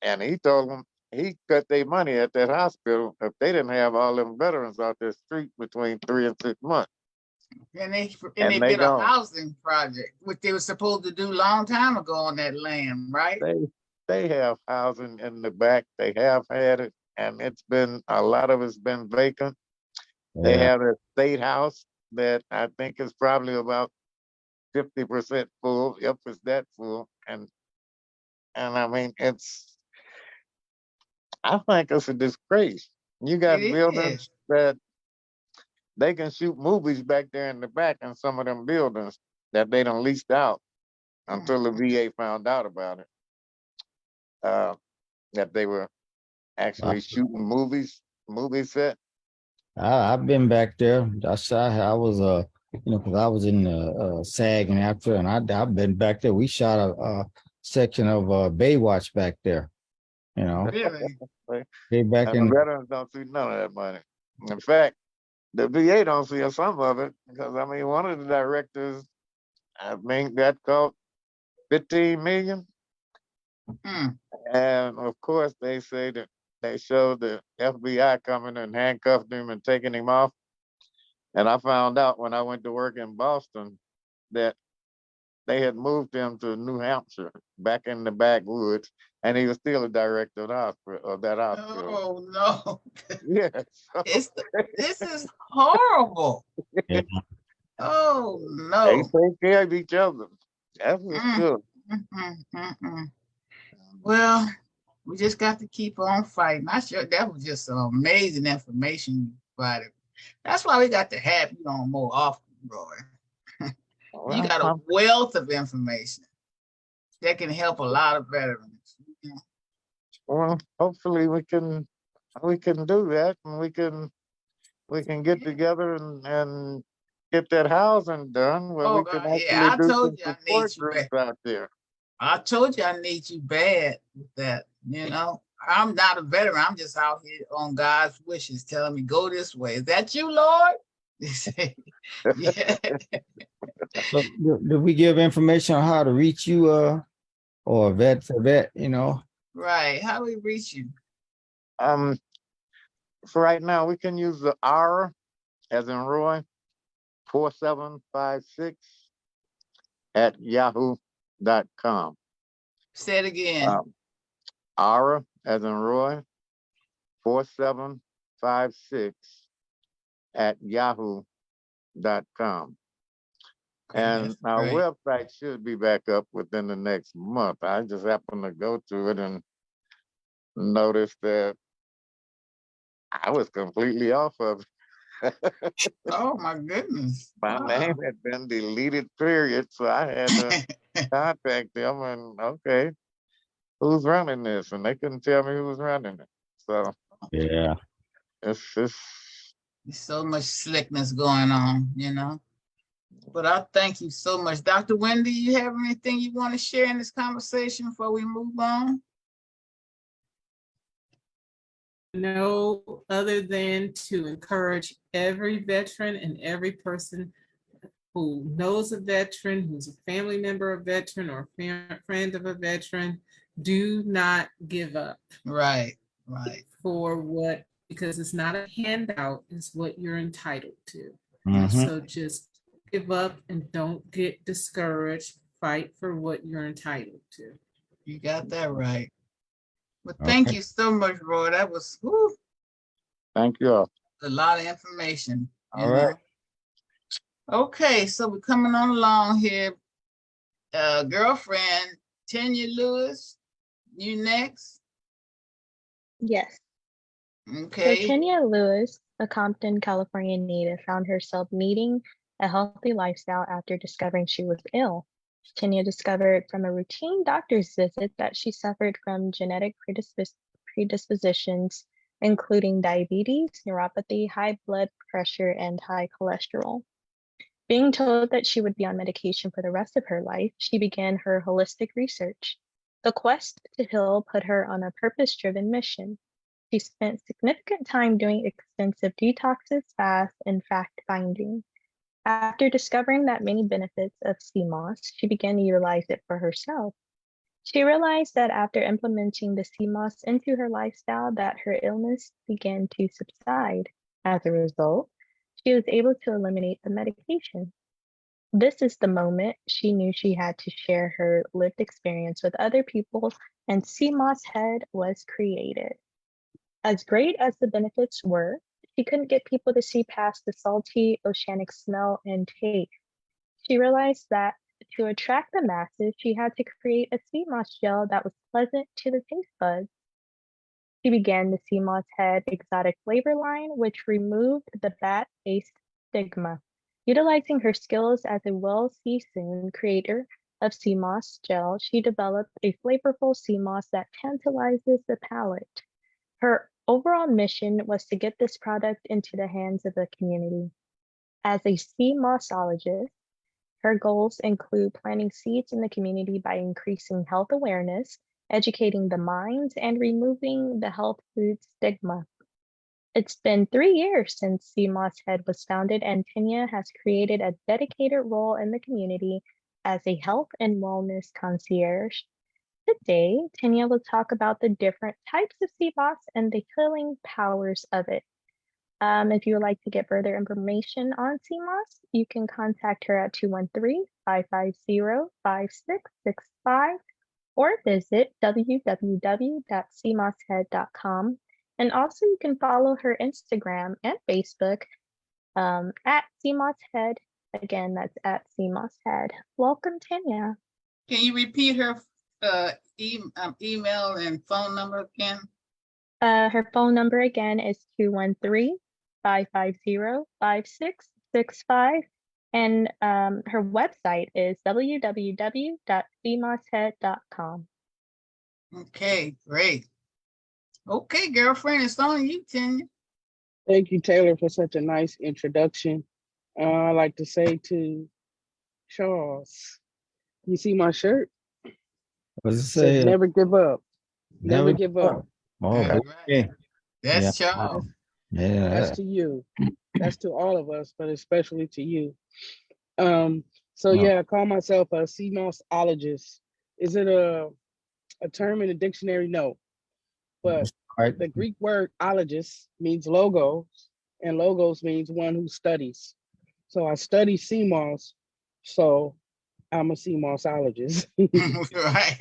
and he told them he cut their money at that hospital if they didn't have all them veterans out there street between 3 and 6 months. And they And they did a don't. housing project, which they were supposed to do long time ago on that land, right? They have housing in the back. They have had it, and a lot of it's been vacant. They have a state house that I think is probably about 50% full, if it's that full. And I mean, I think it's a disgrace. You got It buildings is. that they can shoot movies back there in the back in some of them buildings that they done leased out until the VA found out about it. That they were actually shooting movie set. I've been back there. I was because I was in SAG and after, and I've been back there. We shot a section of Baywatch back there. Really? They back And in. the veterans don't see none of that money. In fact, the VA don't see some of it because I mean, one of the directors, I think, got caught 15 million. And of course, they say that they showed the FBI coming and handcuffed him and taking him off. And I found out when I went to work in Boston that they had moved him to New Hampshire, back in the backwoods, and he was still a director of that hospital. Oh no! Yeah, This is horrible. Yeah. Oh they no! take care of each other. That's what's good. Well, We just got to keep on fighting. I sure that was just some amazing information you provided. That's why we got to have you on more often, Roy. You Well, got a wealth of information that can help a lot of veterans. well, hopefully we can do that, and we can get together and get that housing done where Oh we can God, actually yeah, I do told some you I need support you back. groups out there. I told you I need you bad with that. You know, I'm not a veteran. I'm just out here on God's wishes, telling me go this way. Is that you, Lord? Yeah, So, do we give information on how to reach you, or vet to vet, you know? right. How do we reach you? Um, for right now, we can use the hour as in Roy 4756 at yahoo.com. Say it again. Hour as in Roy 4756 at yahoo.com. And That's our great. website should be back up within the next month. I just happened to go to it and noticed that I was completely off of it. Oh my goodness. My name had been deleted, period. So I had to contact them and, okay, who's running this? And they couldn't tell me who was running it. So Yeah. it's There's so much slickness going on, you know. But I thank you so much. Dr. Wendy, you have anything you want to share in this conversation before we move on? No, other than to encourage every veteran and every person who knows a veteran, who's a family member of a veteran or a friend of a veteran, do not give up. Right. For what, because it's not a handout, it's what you're entitled to. Mhm. So just give up and don't get discouraged. Fight for what you're entitled to. You got that right. But thank you so much, Roy. That was thank you all. a lot of information. All right. Okay, so we're coming on along here. Girlfriend, Tanya Lewis, you next. Yes. So Okay. Tanya Lewis, a Compton, California native, found herself needing a healthy lifestyle after discovering she was ill. Tanya discovered from a routine doctor's visit that she suffered from genetic predispositions, including diabetes, neuropathy, high blood pressure, and high cholesterol. Being told that she would be on medication for the rest of her life, she began her holistic research. The quest to heal put her on a purpose-driven mission. She spent significant time doing extensive detoxes, fasts, and fact-finding. After discovering that many benefits of sea moss, she began to utilize it for herself. She realized that after implementing the sea moss into her lifestyle, that her illness began to subside. As a result, she was able to eliminate the medication. This is the moment she knew she had to share her lived experience with other people, and Sea Moss Head was created. As great as the benefits were, she couldn't get people to see past the salty oceanic smell and taste. She realized that to attract the masses, she had to create a sea moss gel that was pleasant to the taste buds. She began the Sea Moss Head exotic flavor line, which removed the bat-based stigma. Utilizing her skills as a well-seasoned creator of sea moss gel, she developed a flavorful sea moss that tantalizes the palate. Her overall mission was to get this product into the hands of the community. As a sea mossologist, her goals include planting seeds in the community by increasing health awareness, educating the minds, and removing the health food stigma. It's been 3 years since Sea Moss Head was founded, and Tanya has created a dedicated role in the community as a health and wellness concierge. Today, Tanya will talk about the different types of sea moss and the healing powers of it. If you would like to get further information on sea moss, you can contact her at 213-550-5665 or visit www.seamosshead.com. And also, you can follow her Instagram and Facebook at Seamosshead. Again, that's at Seamosshead. Welcome, Tanya. Can you repeat her email and phone number again? Her phone number again is 213-550-5665. And her website is www.cmoshead.com. Okay, great. Okay, girlfriend, it's on you, Tanya. Thank you, Taylor, for such a nice introduction. I'd like to say to Charles, you see my shirt? What's it It says say? never give up. Never give up. Oh, All okay. right. That's Yeah. Charles. Yeah. That's to you. That's to all of us, but especially to you. So Oh. yeah, I call myself a CMOSologist. Is it a term in the dictionary? No. But Right. the Greek word ologist means logos, and logos means one who studies. So I study CMOS, so I'm a CMOSologist. Right.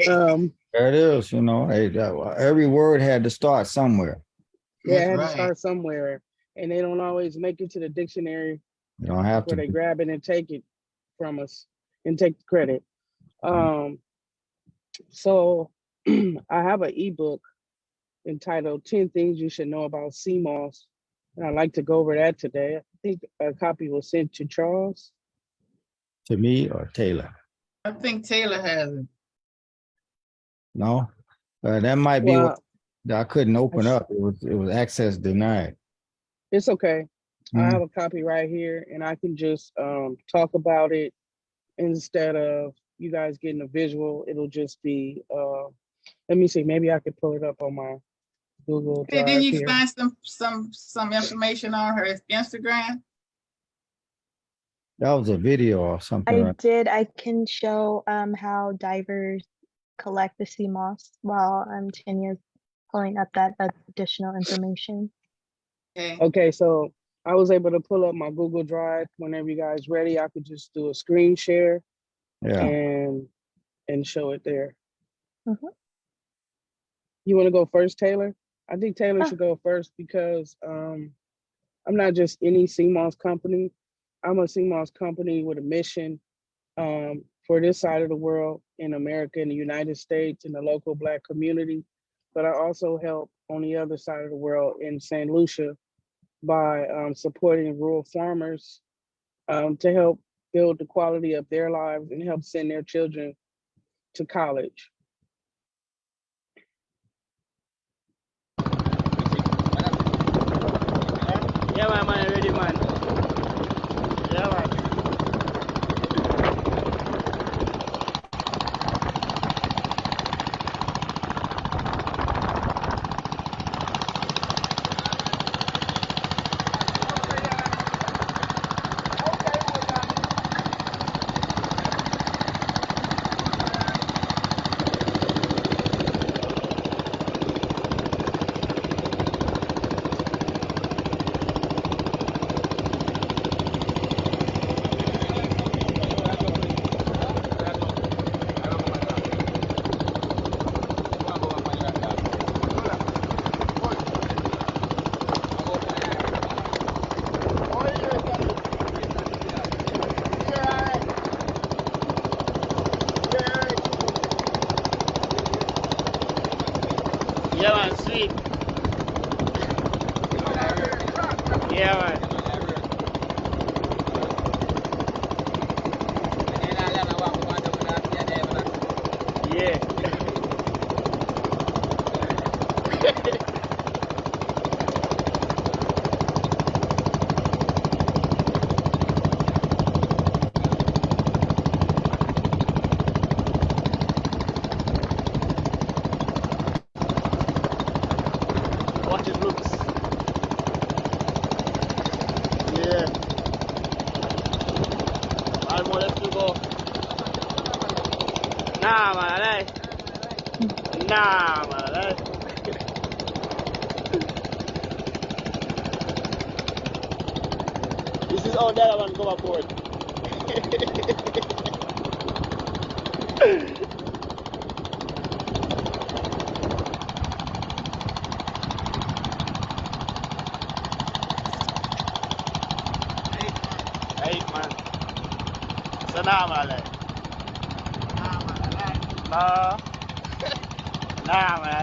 There it is, you know, hey, every word had to start somewhere. Yeah, I That's had to right. start somewhere, and they don't always make it to the dictionary You don't have where to. they grab it and take it from us and take the credit. So I have an ebook entitled 10 Things You Should Know About CMOS, and I'd like to go over that today. I think a copy was sent to Charles. To me or Taylor? I think Taylor has it. No, that might be Well, what I couldn't open up. It was access denied. it's okay. I Mm. have a copy right here, and I can just talk about it instead of you guys getting a visual. It'll just be, let me see, maybe I could pull it up on my Google Hey, Drive didn't you here. find some information on her Instagram? That was a video or something. I Right? did. I can show how divers collect the sea moss while Tanya's pulling up that additional information. Okay. Okay, so I was able to pull up my Google Drive. Whenever you guys ready, I could just do a screen share Yeah. and show it there. Mhm. You want to go first, Taylor? I think Taylor Oh. should go first because I'm not just any CMOS company. I'm a CMOS company with a mission for this side of the world, in America, in the United States, in the local Black community. But I also help on the other side of the world in St. Lucia by supporting rural farmers to help build the quality of their lives and help send their children to college. Yeah, man, ready, man. Yeah, man. Yeah, man, sweet. Yeah, man. Yeah. Watch it looks. Yeah. One more left to go. Nah, man, eh? Nah, man, eh? This is how the other one come aboard. Right, man. So nah, man, eh? Nah. Nah, man.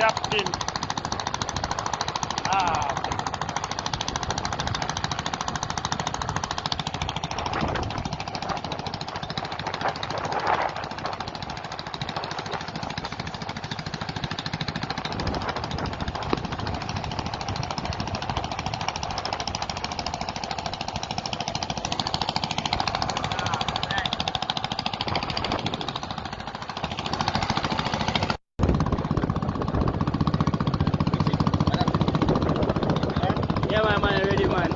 Captain. Ah. Yeah, man, ready, man.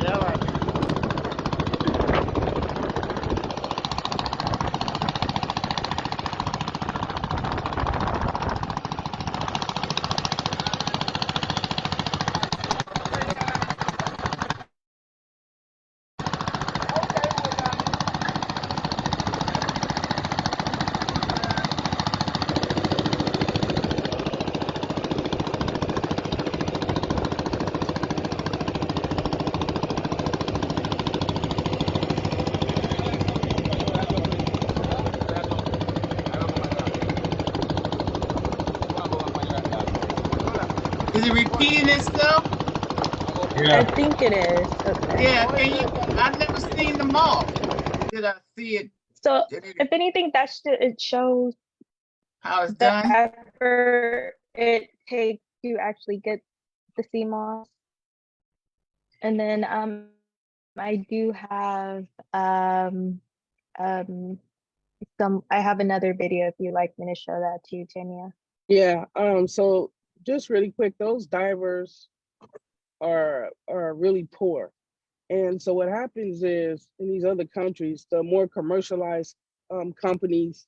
Yeah, man. Is it repeating itself? I think it is. Okay. Yeah, can you, I've never seen them all. Did I see it, So did it- if anything, it shows how it's the done? effort it takes to actually get the CMOS. And then I do have I have another video if you'd like me to show that to you, Tanya. Yeah, so just really quick, those divers are really poor. And so what happens is in these other countries, the more commercialized companies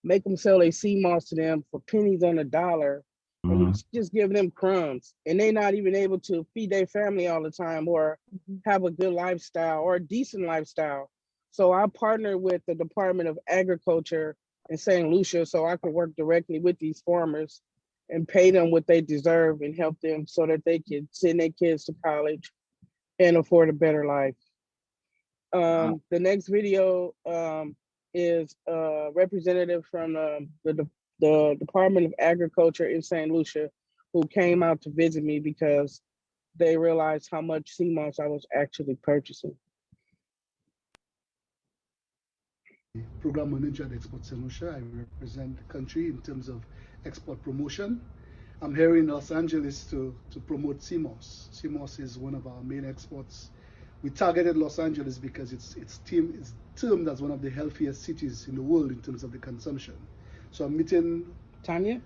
make them sell a CMOS to them for pennies on the dollar, and we just give them crumbs, and they're not even able to feed their family all the time or have a good lifestyle or a decent lifestyle. So I partner with the Department of Agriculture in St. Lucia so I can work directly with these farmers and pay them what they deserve and help them so that they can send their kids to college and afford a better life. The next video is a representative from the Department of Agriculture in St. Lucia who came out to visit me because they realized how much CMOS I was actually purchasing. Program manager at Export St. Lucia. I represent the country in terms of export promotion. I'm here in Los Angeles to promote CMOS. CMOS is one of our main exports. We targeted Los Angeles because it's termed as one of the healthiest cities in the world in terms of the consumption. So I'm meeting Tanya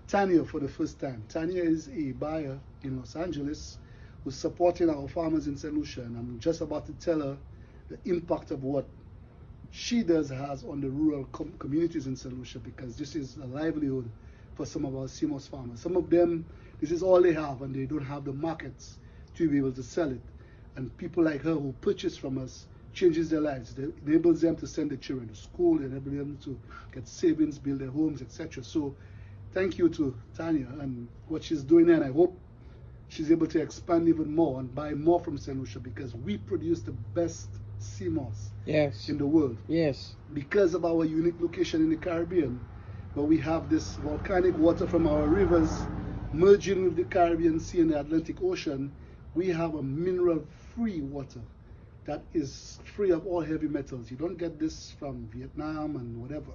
for the first time. Tanya is a buyer in Los Angeles who's supporting our farmers in St. Lucia, and I'm just about to tell her the impact of what she does has on the rural communities in St. Lucia, because this is a livelihood for some of our CMOS farmers. Some of them, this is all they have, and they don't have the markets to be able to sell it. And people like her who purchase from us changes their lives. It enables them to send their children to school, it enables them to get savings, build their homes, etc. So thank you to Tanya and what she's doing there, and I hope she's able to expand even more and buy more from St. Lucia, because we produce the best CMOS in the world. Yes. Because of our unique location in the Caribbean, where we have this volcanic water from our rivers merging with the Caribbean Sea and the Atlantic Ocean, we have a mineral-free water that is free of all heavy metals. You don't get this from Vietnam and whatever.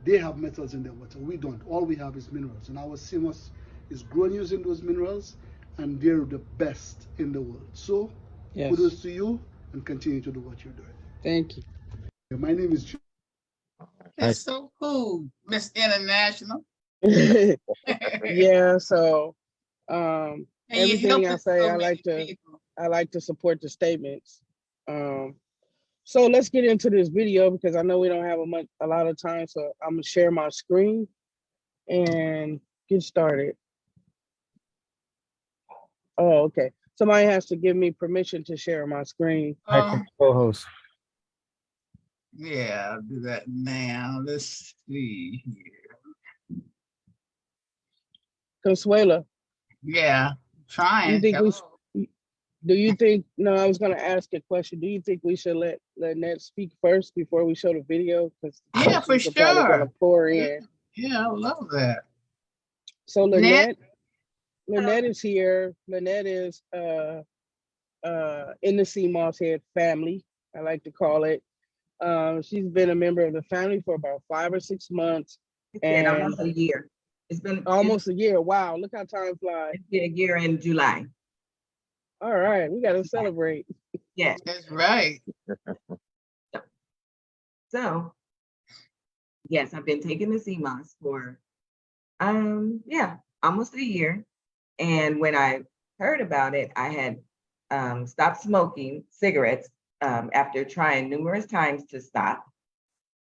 They have metals in their water. We don't. All we have is minerals. And our CMOS is grown using those minerals, and they're the best in the world. So kudos to you, and continue to do what you're doing. Thank you. My name is It's so cool, Miss International. Yeah, so And you everything I helping say, so I many like to people. support the statements. So let's get into this video because I know we don't have a lot of time. So I'm gonna share my screen and get started. Oh, okay. Somebody has to give me permission to share my screen. Co-host. Yeah, I'll do that now. Let's see here. Consuela, Yeah, you trying. think we? Hello. Do you think? No, I was gonna ask a question. Do you think we should let Lynette speak first before we show the video? Because Yeah, for she's probably gonna sure. pour in. Yeah, I love that. So Net. Lynette is here. Lynette is in the CMOS Head family, I like to call it. She's been a member of the family for about 5 or 6 months. And And almost a year. It's been almost a year. Wow, look how time flies. it's been a year in July. All right, we gotta celebrate. Yes. That's right. So yes, I've been taking the CMOS for almost a year. And when I heard about it, I had stopped smoking cigarettes after trying numerous times to stop.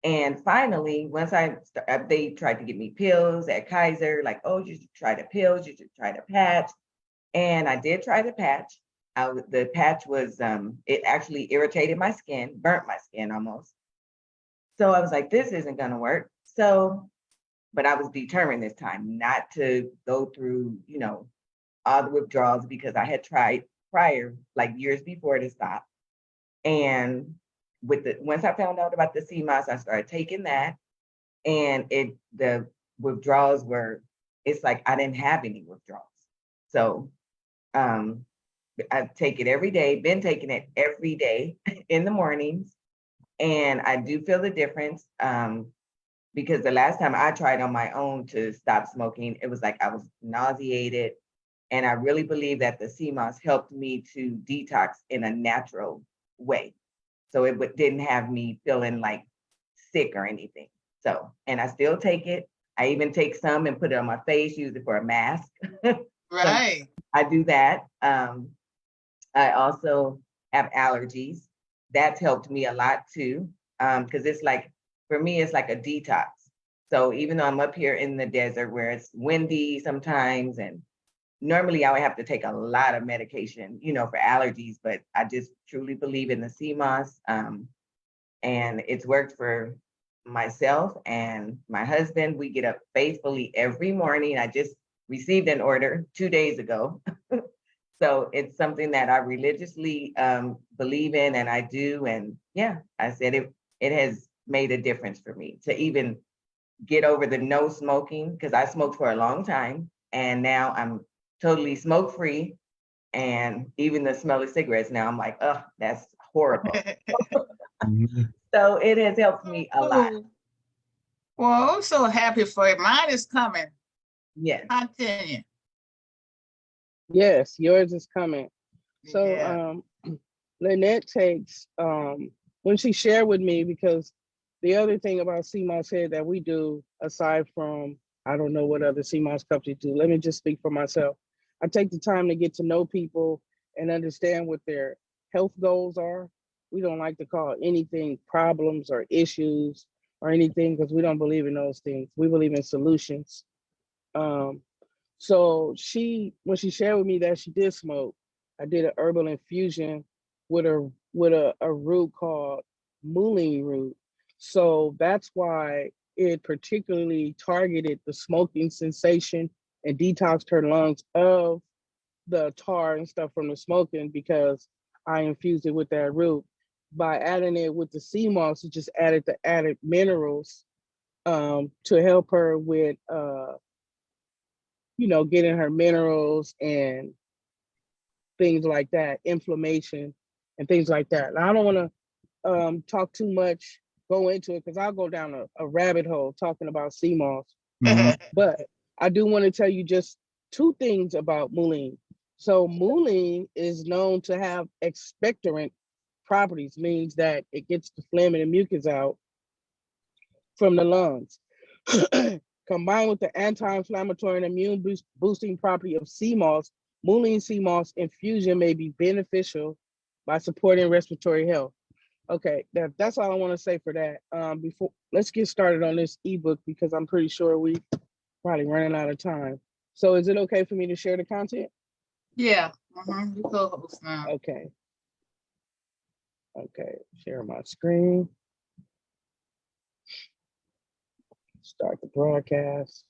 And finally, once they tried to give me pills at Kaiser, like, oh, you should try the pills, you should try the patch. And I did try the patch. The patch was, it actually irritated my skin, burnt my skin almost. So I was like, this isn't gonna work. So, but I was determined this time not to go through, all the withdrawals because I had tried prior, like years before, to stop. And once I found out about the CMOS, I started taking that, and the withdrawals it's like I didn't have any withdrawals. So I take it every day, been taking it every day in the mornings, and I do feel the difference. Because the last time I tried on my own to stop smoking, it was like I was nauseated. And I really believe that the CMOS helped me to detox in a natural way. So it didn't have me feeling like sick or anything. So, and I still take it. I even take some and put it on my face, use it for a mask. Right. So I do that. I also have allergies. That's helped me a lot too. Because it's like, for me, it's like a detox. So even though I'm up here in the desert where it's windy sometimes, and normally I would have to take a lot of medication, for allergies, but I just truly believe in the CMOS. And it's worked for myself and my husband. We get up faithfully every morning. I just received an order 2 days ago. So it's something that I religiously believe in, and I do. And yeah, I said it has made a difference for me to even get over the no smoking, because I smoked for a long time and now I'm totally smoke free. And even the smell of cigarettes now, I'm like, oh, that's horrible. So it has helped me a lot. Well, I'm so happy for it. Mine is coming. Yes. I tell you. Yes, yours is coming. So Yeah. Lynette takes when she shared with me, because the other thing about CMOS Head that we do, aside from, I don't know what other CMOS companies do, let me just speak for myself. I take the time to get to know people and understand what their health goals are. We don't like to call anything problems or issues or anything, because we don't believe in those things. We believe in solutions. So when she shared with me that she did smoke, I did an herbal infusion with a root called mullein root. So that's why it particularly targeted the smoking sensation and detoxed her lungs of the tar and stuff from the smoking, because I infused it with that root. By adding it with the CMOS, it just added the added minerals to help her with getting her minerals and things like that, inflammation and things like that. Now, I don't want to talk too much, go into it, because I'll go down a rabbit hole talking about CMOS. But I do want to tell you just 2 things about mullein. So mullein is known to have expectorant properties, means that it gets the phlegm and the mucus out from the lungs. Combined with the anti-inflammatory and immune boosting property of sea moss, mullein sea moss infusion may be beneficial by supporting respiratory health. Okay, that's all I want to say for that. Before let's get started on this ebook because I'm pretty sure we probably running out of time. So is it okay for me to share the content? Yeah. You co-host now. Okay. Okay, share my screen. Start the broadcast.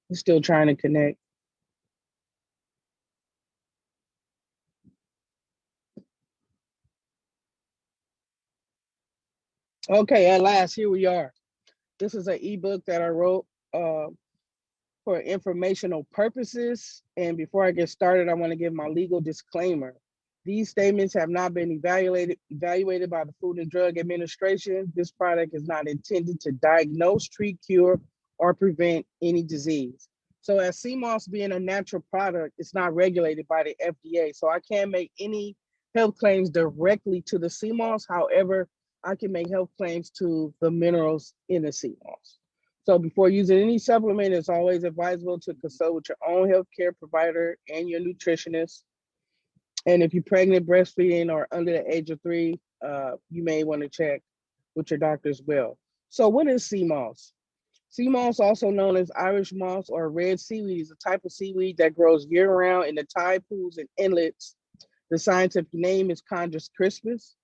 I'm still trying to connect. Okay, at last, here we are. This is an ebook that I wrote for informational purposes. And before I get started, I want to give my legal disclaimer. These statements have not been evaluated by the Food and Drug Administration. This product is not intended to diagnose, treat, cure, or prevent any disease. So as sea moss being a natural product, it's not regulated by the FDA. So I can't make any health claims directly to the sea moss. However, I can make health claims to the minerals in the sea moss. So before using any supplement, it's always advisable to consult with your own healthcare provider and your nutritionist. And if you're pregnant, breastfeeding, or under the age of 3, you may want to check with your doctor as well. So what is sea moss? Sea moss, also known as Irish moss or red seaweed, is a type of seaweed that grows year-round in the tide pools and inlets. The scientific name is Chondrus crispus.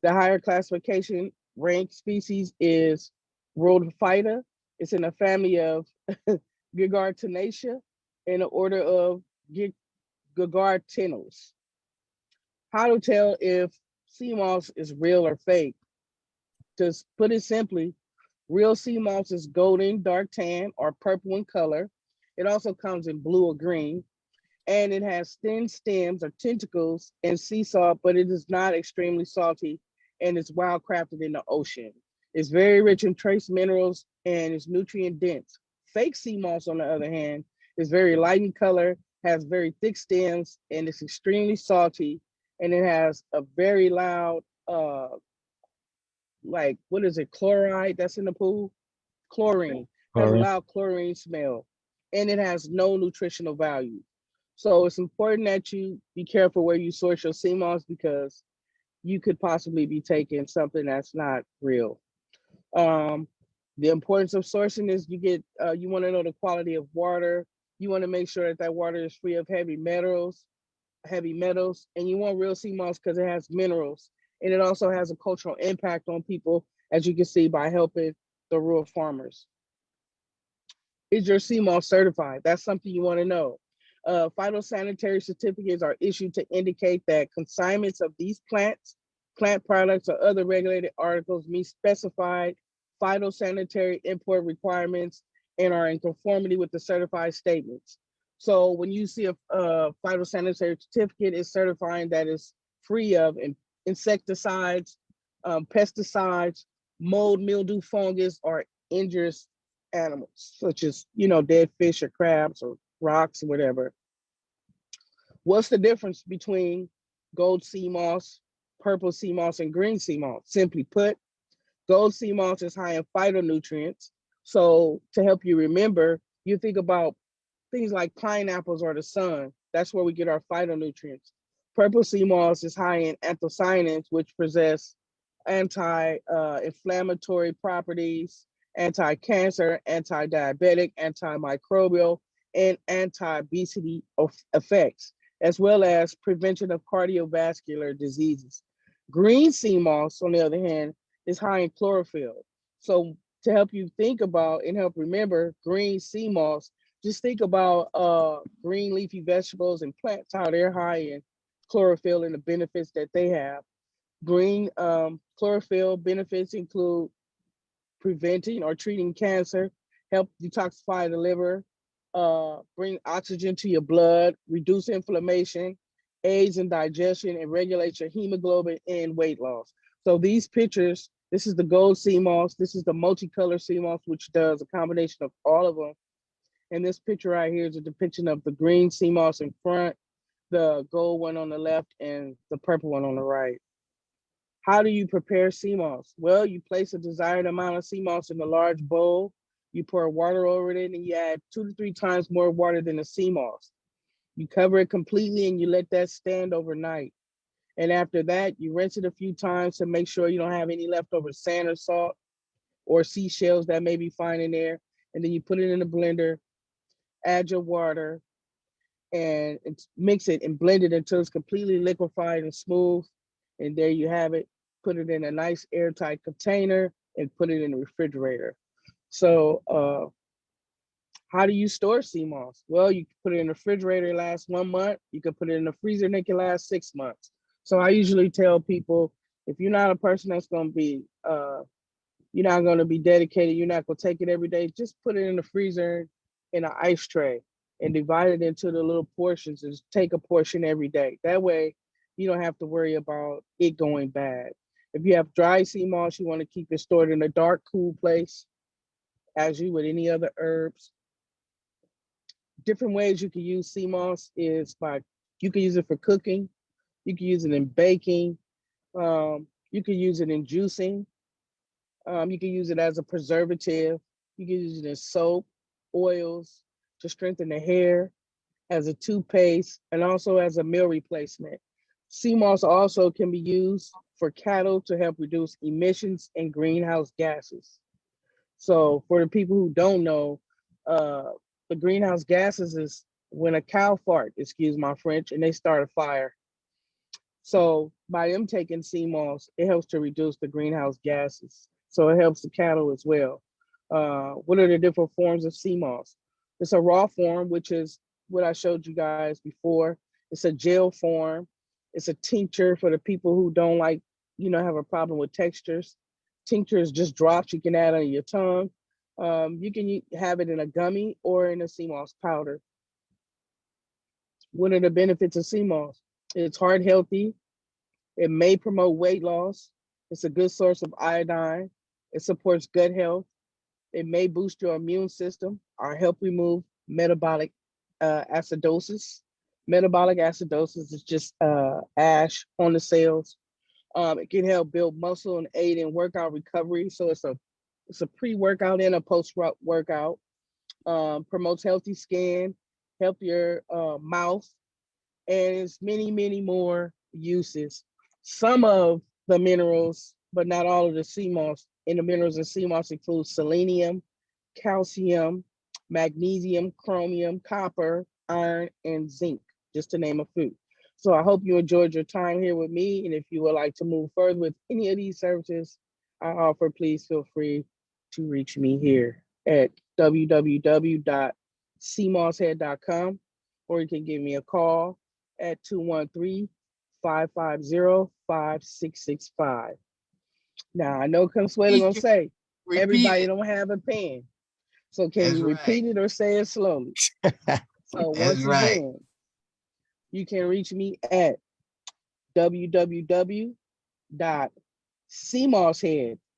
The higher classification rank species is Rhodophyta. It's in the family of Gigartinaceae in the order of Gigartinos. How to tell if sea moss is real or fake? Just put it simply, real sea moss is golden, dark tan, or purple in color. It also comes in blue or green, and it has thin stems or tentacles and sea salt, but it is not extremely salty, and it's wild crafted in the ocean. It's very rich in trace minerals and it's nutrient dense. Fake sea moss, on the other hand, is very light in color, has very thick stems, and it's extremely salty, and it has a very loud, like, what is it, chloride that's in the pool? Chlorine. It has a loud chlorine smell, and it has no nutritional value. So it's important that you be careful where you source your sea moss because you could possibly be taking something that's not real. The importance of sourcing is you want to know the quality of water. You want to make sure that water is free of heavy metals, and you want real sea moss because it has minerals, and it also has a cultural impact on people, as you can see by helping the rural farmers. Is your sea moss certified? That's something you want to know. Phytosanitary certificates are issued to indicate that consignments of these plant products, or other regulated articles meet specified phytosanitary import requirements and are in conformity with the certified statements. So when you see a phytosanitary certificate, it's certifying that it's free of insecticides, pesticides, mold, mildew, fungus, or injurious animals, such as, dead fish or crabs or rocks or whatever. What's the difference between gold sea moss, purple sea moss, and green sea moss? Simply put, gold sea moss is high in phytonutrients. So to help you remember, you think about things like pineapples or the sun. That's where we get our phytonutrients. Purple sea moss is high in anthocyanins, which possess anti-inflammatory properties, anti-cancer, anti-diabetic, antimicrobial, and anti-obesity effects, as well as prevention of cardiovascular diseases. Green sea moss, on the other hand, is high in chlorophyll. So to help you think about and help remember green sea moss, just think about green leafy vegetables and plants, how they're high in chlorophyll and the benefits that they have. Green chlorophyll benefits include preventing or treating cancer, help detoxify the liver, bring oxygen to your blood, reduce inflammation, aids in digestion, and regulate your hemoglobin and weight loss. So these pictures, this is the gold sea moss, this is the multicolored sea moss, which does a combination of all of them. And this picture right here is a depiction of the green sea moss in front. the gold one on the left and the purple one on the right. How do you prepare sea moss? Well, you place a desired amount of sea moss in a large bowl. You pour water over it and you add 2 to 3 times more water than the sea moss. You cover it completely and you let that stand overnight. And after that, you rinse it a few times to make sure you don't have any leftover sand or salt or seashells that may be fine in there. And then you put it in a blender, add your water, and mix it and blend it until it's completely liquefied and smooth. And there you have it. Put it in a nice airtight container and put it in the refrigerator. So how do you store sea moss? Well, you can put it in the refrigerator, it lasts 1 month. You can put it in the freezer and it can last 6 months. So I usually tell people, if you're not a person that's going to be, you're not going to be dedicated, you're not going to take it every day, just put it in the freezer in an ice tray and divide it into the little portions and take a portion every day. That way, you don't have to worry about it going bad. If you have dry sea moss, you want to keep it stored in a dark, cool place, as you would any other herbs. Different ways you can use sea moss is you can use it for cooking, you can use it in baking, you can use it in juicing, you can use it as a preservative, you can use it in soap, oils, to strengthen the hair, as a toothpaste, and also as a meal replacement. Sea moss also can be used for cattle to help reduce emissions and greenhouse gases. So for the people who don't know, the greenhouse gases is when a cow fart, excuse my French, and they start a fire. So by them taking sea moss, it helps to reduce the greenhouse gases. So it helps the cattle as well. What are the different forms of sea moss? It's a raw form, which is what I showed you guys before. It's a gel form. It's a tincture for the people who don't like, have a problem with textures. Tincture is just drops you can add on your tongue. You can have it in a gummy or in a sea moss powder. What are the benefits of sea moss? It's heart healthy. It may promote weight loss. It's a good source of iodine. It supports gut health. It may boost your immune system or help remove metabolic acidosis. Metabolic acidosis is just ash on the cells. It can help build muscle and aid in workout recovery. So it's a pre-workout and a post-workout. Promotes healthy skin, healthier mouth, and it's many, many more uses. Some of the minerals, but not all of the sea moss, in the minerals in sea moss include selenium, calcium, magnesium, chromium, copper, iron, and zinc, just to name a few. So I hope you enjoyed your time here with me. And if you would like to move further with any of these services I offer, please feel free to reach me here at www.cmosshead.com, or you can give me a call at 213-550-5665. Now, I know Consuelo gonna say, everybody don't have a pen. So can you repeat it or say it slowly? So once again, you can reach me at www.cmosshead,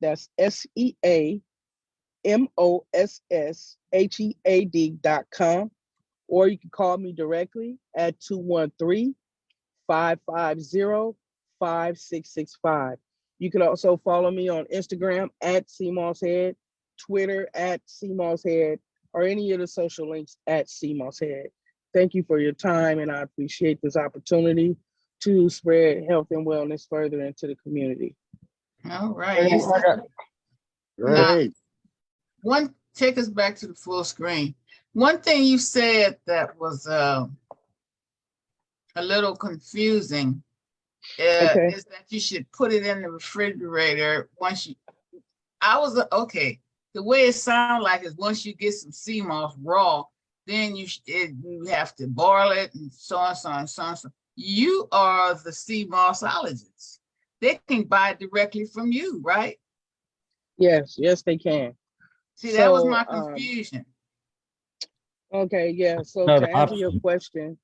that's SEAMOSSHEAD.com, or you can call me directly at 213-550-5665. You can also follow me on Instagram at cmosshead, Twitter at cmosshead, or any of the social links at cmosshead. Thank you for your time, and I appreciate this opportunity to spread health and wellness further into the community. All right. Great. Take us back to the full screen. One thing you said that was a little confusing is that you should put it in the refrigerator the way it sounds like is once you get some sea moss raw, then you have to boil it and so on, so on, so on. You are the sea mossologist. They can buy it directly from you, right? Yes, they can. See, that was my confusion. Okay, yeah. So to answer your question,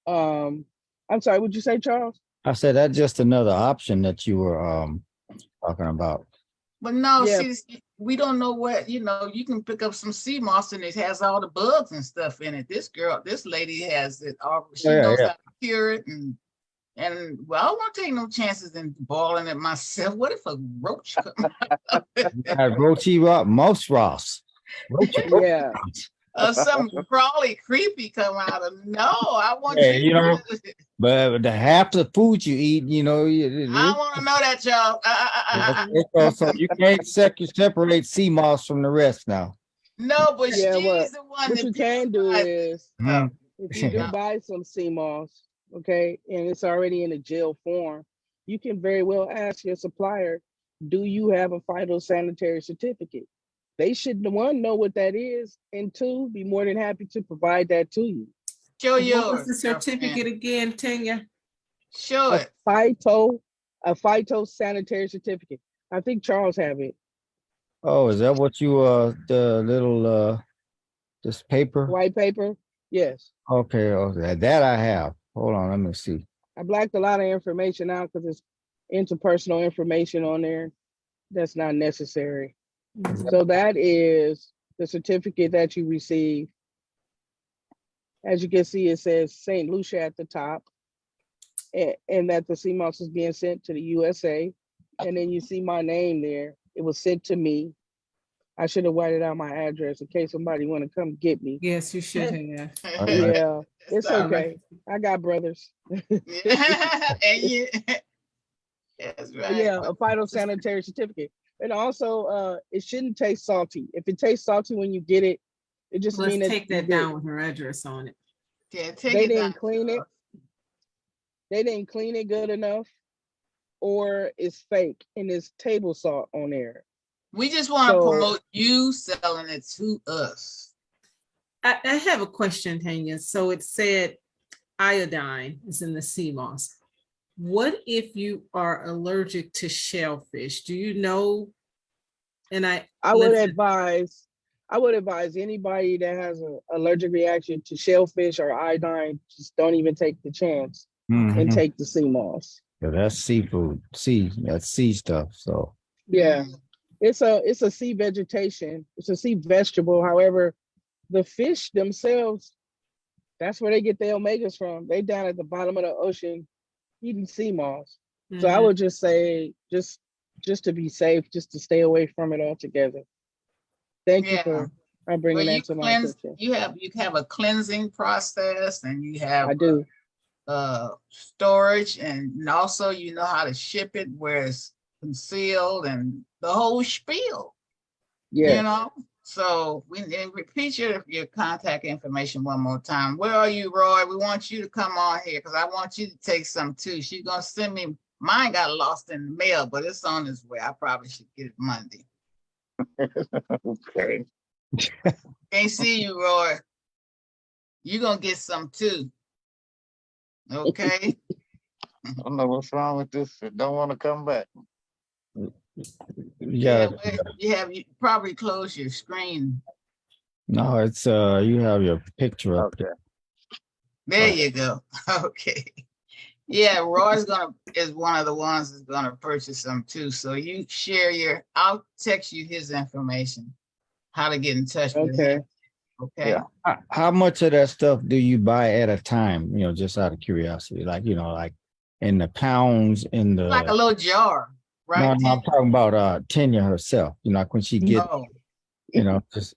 I'm sorry, what'd you say, Charles? I said that's just another option that you were talking about. But no, see, we don't know what, you can pick up some sea moss and it has all the bugs and stuff in it. This lady has it all. She knows how to cure it, and well, I won't take no chances in boiling it myself. What if a roach come out? Roachy Mouse Ross. Yeah. Or some crawly creepy come out of no. I want Yeah, but the half the food you eat, I want to know that, y'all. so you can't separate sea moss from the rest now. No, but Yeah, she's the one what that you can do is Mhm. if you do buy some sea moss, okay, and it's already in a gel form, you can very well ask your supplier, do you have a phytosanitary certificate? They should, one, know what that is, and two, be more than happy to provide that to you. Show What yours. was the certificate again, Tanya? Show it. A phytosanitary certificate. I think Charles have it. Oh, is that what you the little this paper? White paper? Yes. Okay, that I have. Hold on, let me see. I blacked a lot of information out because it's interpersonal information on there that's not necessary. So that is the certificate that you receive. As you can see, it says St. Lucia at the top, and that the sea moss is being sent to the USA. And then you see my name there. It was sent to me. I should have whited out my address in case somebody want to come get me. Yes, you should have. Yeah, it's okay. I got brothers. That's right. Yeah, a phytosanitary certificate. And also, it shouldn't taste salty. If it tastes salty when you get it, it just Let's means take that down with her address on it. Yeah, take they it didn't down. clean it. They didn't clean it good enough, or it's fake and it's table salt on there. We just want to promote you selling it to us. I have a question, Tanya. So it said iodine is in the sea moss. What if you are allergic to shellfish? Do you know? And I would advise anybody that has an allergic reaction to shellfish or iodine, just don't even take the chance and take the sea moss. Yeah, that's seafood. That's sea stuff. So yeah, it's a sea vegetation. It's a sea vegetable. However, the fish themselves, that's where they get their omegas from. They down at the bottom of the ocean eating sea moss. So I would just say, just to be safe, just to stay away from it altogether. Thank you for bringing that to my attention. You have a cleansing process, and you have I do storage, and also you know how to ship it where it's concealed and the whole spiel. Yeah. So repeat your contact information one more time. Where are you, Roy? We want you to come on here because I want you to take some too. She's gonna send me. Mine got lost in the mail, but it's on its way. I probably should get it Monday. Okay. Can't see you, Roy. You're gonna get some too. Okay. I don't know what's wrong with this. I don't want to come back. yeah. You probably close your screen. No, it's you have your picture up Okay. There you go. Okay. Yeah, Roy's is one of the ones that's gonna purchase some too. So you share I'll text you his information, how to get in touch with him. Okay. Yeah. How much of that stuff do you buy at a time? Just out of curiosity, like in the pounds, in the like a little jar, right? No, I'm talking about Tanya herself. Like when she gets, just.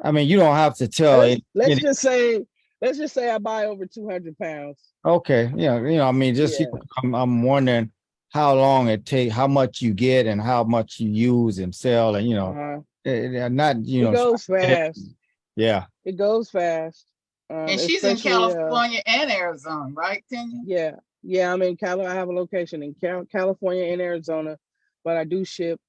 I mean, you don't have to tell it. Let's just say I buy over 200 pounds. Okay, I mean, just I'm wondering how long it takes, how much you get, and how much you use and sell, and not It goes fast. Yeah, it goes fast. And she's in California and Arizona, right, Tanya? Yeah. I'm in California. I have a location in California and Arizona, but I do ship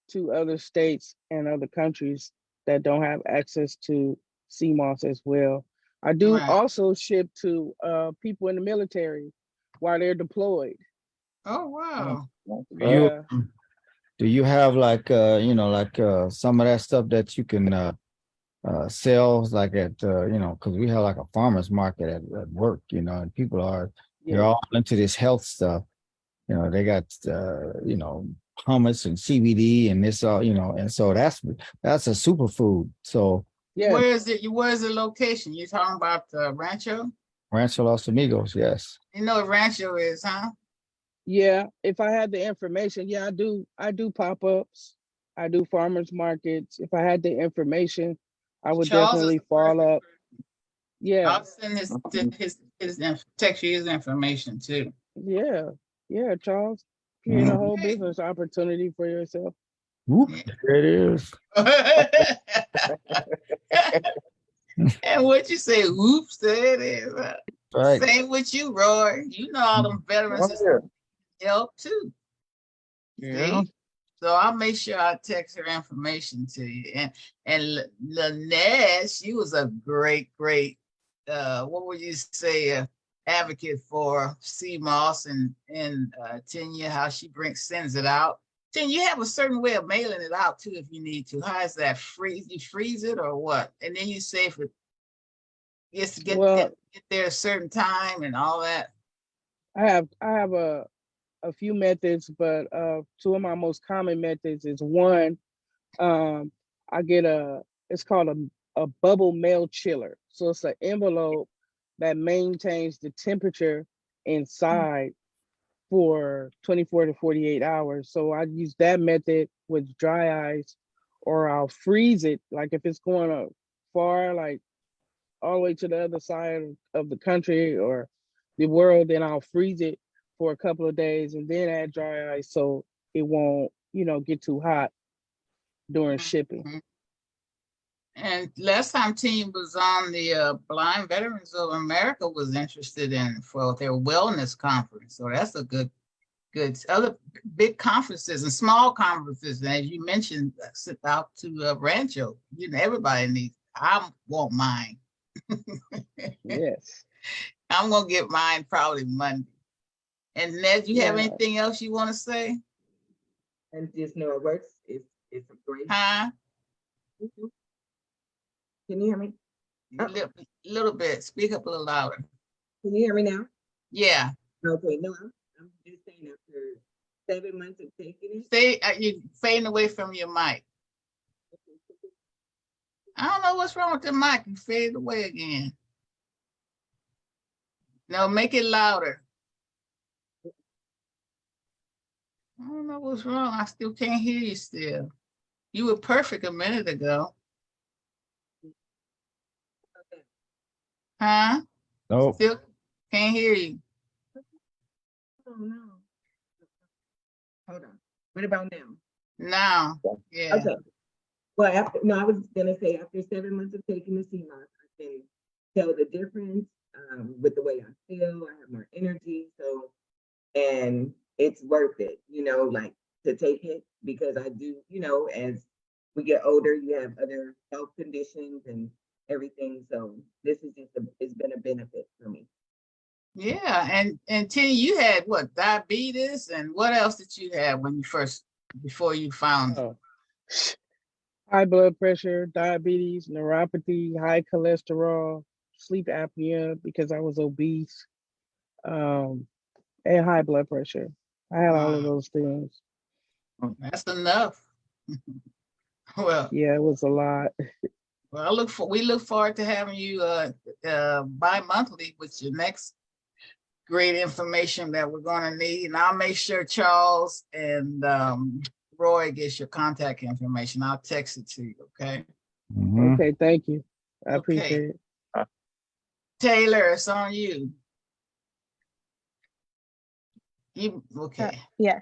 to other states and other countries that don't have access to sea moss as well. I do also ship to people in the military while they're deployed. Oh wow! Do you have some of that stuff that you can sell, like at because we have like a farmer's market at work, and people they're all into this health stuff. They got hummus and CBD and this all, and so that's a superfood. So Yeah, Where is it? Where's the location? You talking about Rancho? Rancho Los Amigos, yes. You know what Rancho is, huh? yeah. If I had the information, yeah, I do pop-ups. I do farmers markets. If I had the information, I would Charles is definitely the follow perfect up. Yeah, I'll send text you his information too. yeah, yeah, Charles. Create a whole business opportunity for yourself. Whoop, there it is. And what you say, oops, there it is. Right. Same with you, Roy. You know all them veterans is Oh, help too. yeah. See? So I'll make sure I text her information to you. And Lynette, she was a great, what would you say, advocate for CMOS and Tanya, how she sends it out. Tanya, you have a certain way of mailing it out too if you need to. How is that? You freeze it or what? And then you say if it gets to get there a certain time and all that. I have a few methods, but two of my most common methods is one, I get it's called a bubble mail chiller. So it's an envelope that maintains the temperature inside for 24 to 48 hours. So I use that method with dry ice, or I'll freeze it. Like if it's going far, like all the way to the other side of the country or the world, then I'll freeze it for a couple of days and then add dry ice so it won't, get too hot during shipping. Mhm. And last time team was on the Blind Veterans of America was interested in for their wellness conference. So that's a good other big conferences and small conferences. And as you mentioned, out to Rancho, everybody needs. I want mine. Yes. I'm gonna get mine probably Monday. And Ned, you have Yeah. anything else you want to say? And just know it works. It's a great. Huh? Can you hear me? Little bit. Speak up a little louder. Can you hear me now? Yeah. Okay. No, I'm just saying after 7 months of taking it. Stay. You're fading away from your mic. I don't know what's wrong with the mic. You faded away again. No, make it louder. I don't know what's wrong. I still can't hear you still. You were perfect a minute ago. Okay. Huh? Nope. Still can't hear you. Oh no. Hold on. What about now? Now. Yeah. Okay. Well, I was gonna say after 7 months of taking the CMOS, I can tell the difference with the way I feel. I have more energy, so and it's worth it, like to take it because I do, as we get older, you have other health conditions and everything. So this is it's been a benefit for me. Yeah, and Tinny, you had what, diabetes, and what else did you have before you found it? High blood pressure, diabetes, neuropathy, high cholesterol, sleep apnea because I was obese, and high blood pressure. I had all of those things. That's enough. Well, yeah, it was a lot. Well, we look forward to having you bi-monthly with your next great information that we're going to need. And I'll make sure Charles and Roy gets your contact information. I'll text it to you. Okay. Mhm. Okay, thank you. I Okay. appreciate it. Taylor, it's on you. Okay. Yeah.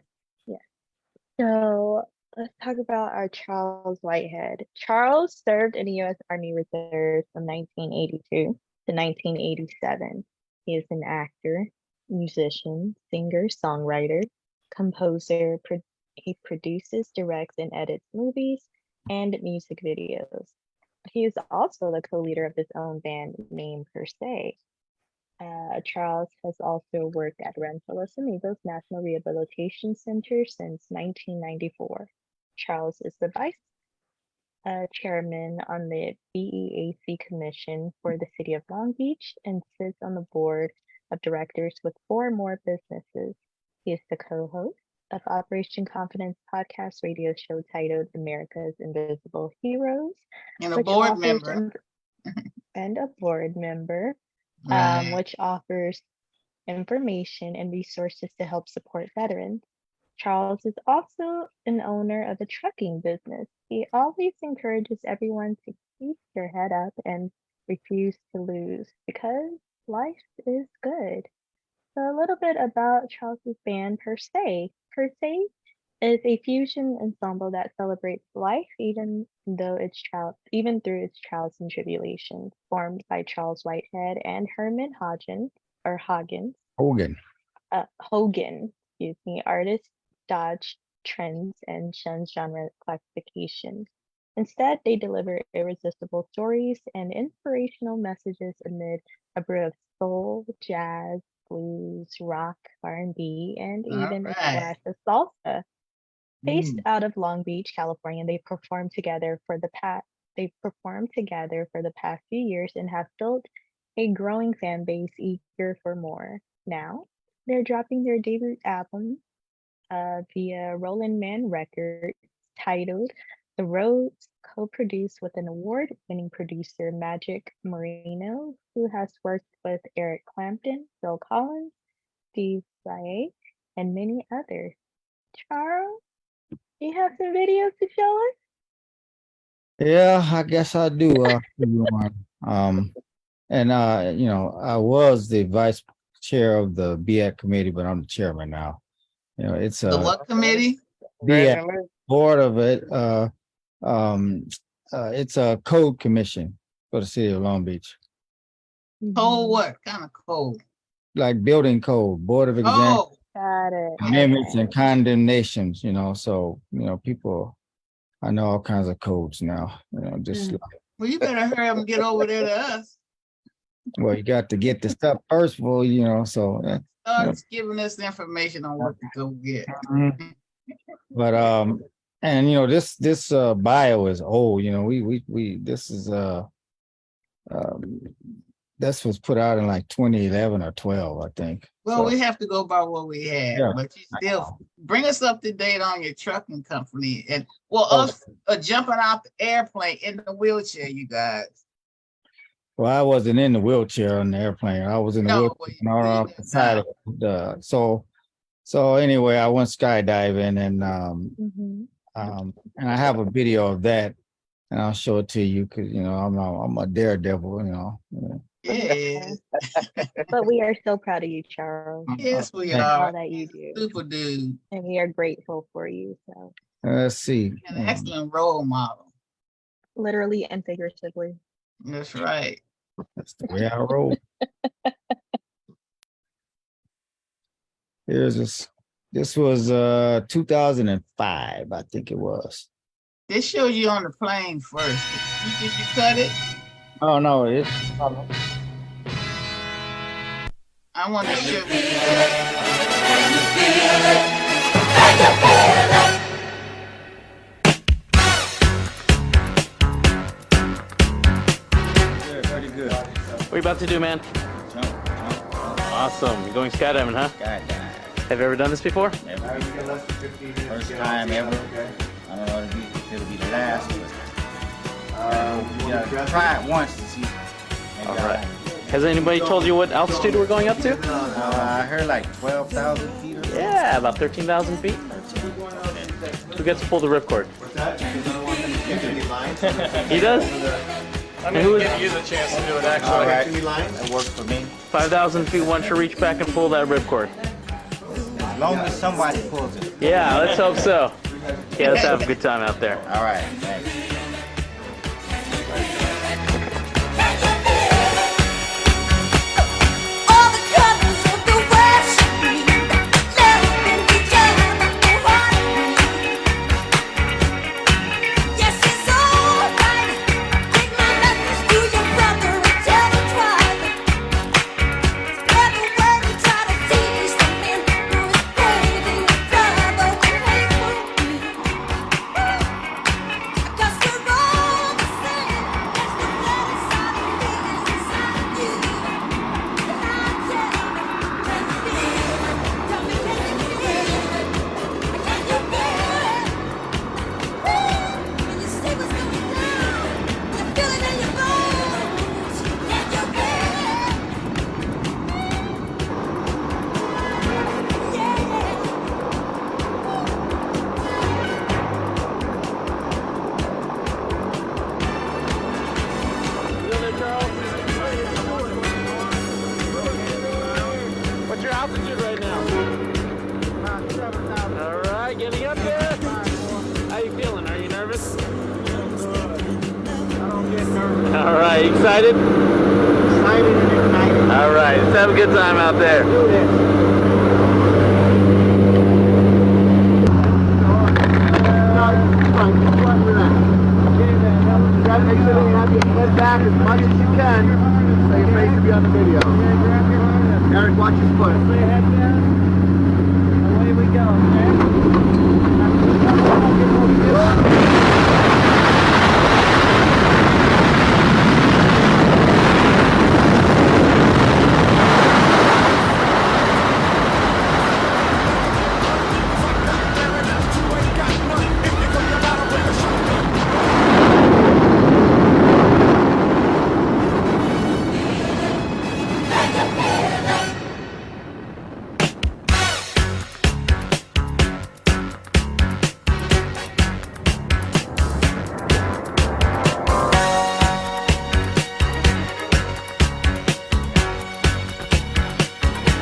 So let's talk about our Charles Whitehead. Charles served in the U.S. Army Reserve from 1982 to 1987. He is an actor, musician, singer, songwriter, composer. He produces, directs, and edits movies and music videos. He is also the co-leader of his own band named Per Se. Charles has also worked at Rancho Los Amigos National Rehabilitation Center since 1994. Charles is the vice chairman on the BEAC Commission for the City of Long Beach and sits on the board of directors with 4 more businesses. He is the co-host of Operation Confidence podcast radio show titled America's Invisible Heroes, And a which board offers member. and a board member, Right. which offers information and resources to help support veterans. Charles is also an owner of a trucking business. He always encourages everyone to keep your head up and refuse to lose because life is good. So a little bit about Charles's band Per Se. Per Se is a fusion ensemble that celebrates life even through its trials and tribulations, formed by Charles Whitehead and Herman Hoggins, Hogan. Hogan, excuse me, artists dodge trends and shun genre classifications. Instead, they deliver irresistible stories and inspirational messages amid a brew of soul, jazz, blues, rock, R&B, and All even a right. splash of salsa. Based out of Long Beach, California, they've performed together for the past few years and have built a growing fan base eager for more. Now, they're dropping their debut album via Rolling Man Records titled The Roads, co-produced with an award-winning producer, Magic Marino, who has worked with Eric Clapton, Phil Collins, Steve Vai, and many others. Charles, you have some videos to show us? Yeah, I guess I do. I was the vice chair of the BAC committee, but I'm the chairman now. It's The what committee? BAC board of it. It's a code commission for the city of Long Beach, Code what? Kind of code? like building code, board of exam, Oh, Got it. amendments and condemnations. So people. I know all kinds of codes now. Just well, you better hurry up and get over there to us. well, you got to get the stuff first, well, So. Start giving us the information on what to go get. But this bio is old. This was put out in like 2011 or 12, I think. Well, we have to go by what we had, Yeah. but you still bring us up to date on your trucking company and Oh. us jumping out the airplane in the wheelchair, you guys. Well, I wasn't in the wheelchair on the airplane. I was in the No, wheelchair well, on you off did the side of the so anyway, I went skydiving and I have a video of that and I'll show it to you because I'm a daredevil, Yeah. But we are so proud of you, Charles, Yes, we and all are. that you do. Super dude. And we are grateful for you. So Let's see. An excellent role model. literally and figuratively. That's right. That's the way I roll. Here's this. This was 2005, I think it was. They showed you on the plane first. Did you cut it? Oh no, it's I want to show you. pretty good. What are you about to do, man? Awesome. You're going skydiving, huh? Have you ever done this before? First time ever. I don't know if it'll be the last, but try it once to see. All right. Has anybody told you what altitude we're going up to? I heard like 12,000 feet or something. Yeah, about 13,000 feet. Who gets to pull the ripcord? He does? I'm going to give you the chance to do it, actually. All right. That works for me. 5,000 feet once you reach back and pull that ripcord. As long as somebody pulls it. Yeah, let's hope so. Yeah, let's have a good time out there. All right, thanks. Cause All right, excited? Excited and ignited. All right, let's have a good time out there. Do this. Make sure you have your head back as much as you can so your face will be on the video. Eric, watch his foot. Away we go,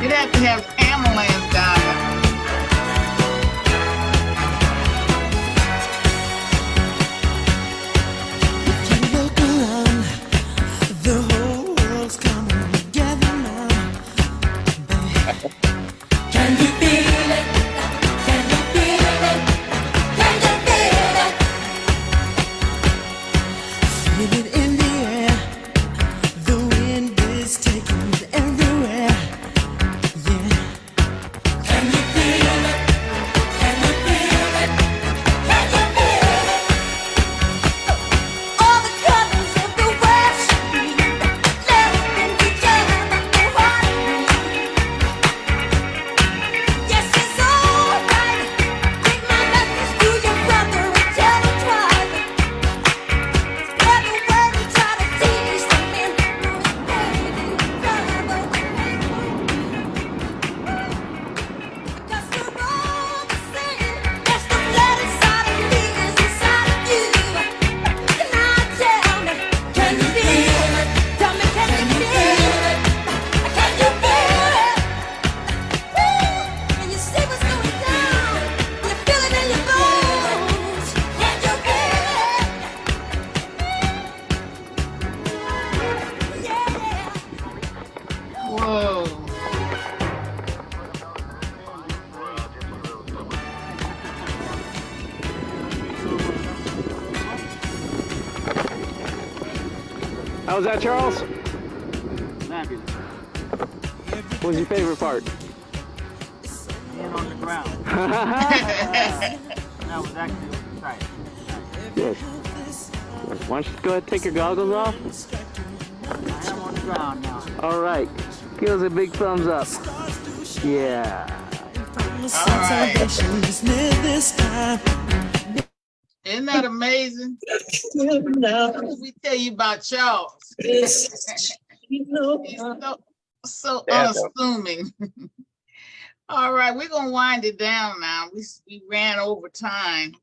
You'd have to have ambulance down there. Whoa. How was that, Charles? What was your favorite part? Being on the ground. Good. That was actually exciting. Why don't you go ahead and take your goggles off? I am on the ground now. All right. Give us a big thumbs up. Yeah. All right. Isn't that amazing? We tell you about Charles. He's so unassuming. All right, we're gonna wind it down now. We ran over time,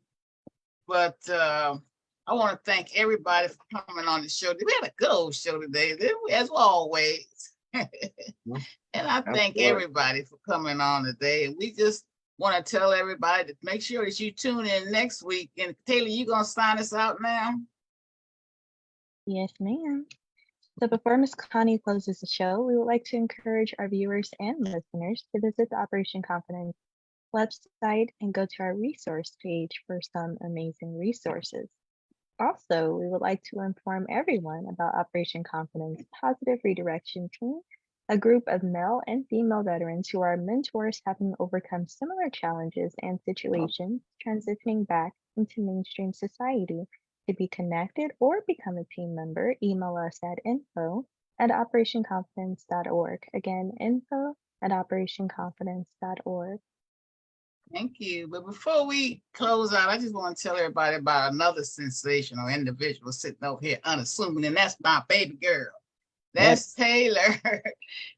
but I want to thank everybody for coming on the show. We had a good old show today, didn't we? As always. And I thank everybody for coming on today. And we just want to tell everybody to make sure that you tune in next week. And Taylor, you gonna sign us out now? Yes, ma'am. So before Ms. Connie closes the show, we would like to encourage our viewers and listeners to visit the Operation Confidence website and go to our resource page for some amazing resources. Also, we would like to inform everyone about Operation Confidence Positive Redirection Team, a group of male and female veterans who are mentors having overcome similar challenges and situations, transitioning back into mainstream society. To be connected or become a team member, email us at info@operationconfidence.org. Again, info@operationconfidence.org. Thank you. But before we close out, I just want to tell everybody about another sensational individual sitting over here unassuming, and that's my baby girl. That's Taylor.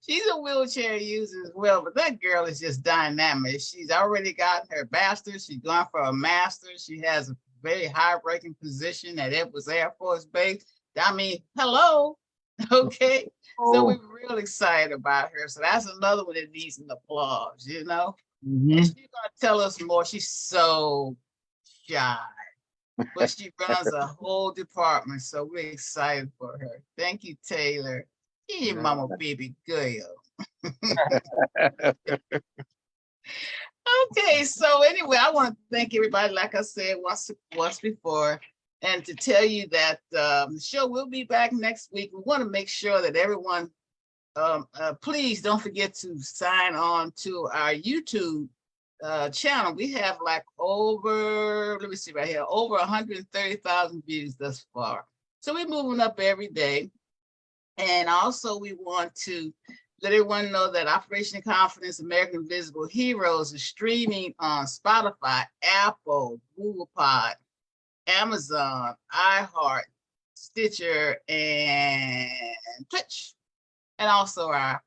She's a wheelchair user as well, but that girl is just dynamic. She's already gotten her bachelor's. She's going for a master's. She has a very high-ranking position at Edwards Air Force Base. I mean, hello. Okay. So we're real excited about her. So that's another one that needs an applause, you know? And she's going to tell us more. She's so shy. but she runs a whole department, so we're excited for her. Thank you, Taylor. Hey, mama, baby girl. Okay, so anyway, I want to thank everybody, like I said once before, and to tell you that the show will be back next week. We want to make sure that everyone, please don't forget to sign on to our YouTube channel. We have like over, let me see right here, over 130,000 views thus far. So we're moving up every day. And also we want to let everyone know that Operation Confidence American Invisible Heroes is streaming on Spotify, Apple, Google Pod, Amazon, iHeart, Stitcher, and Twitch, and also our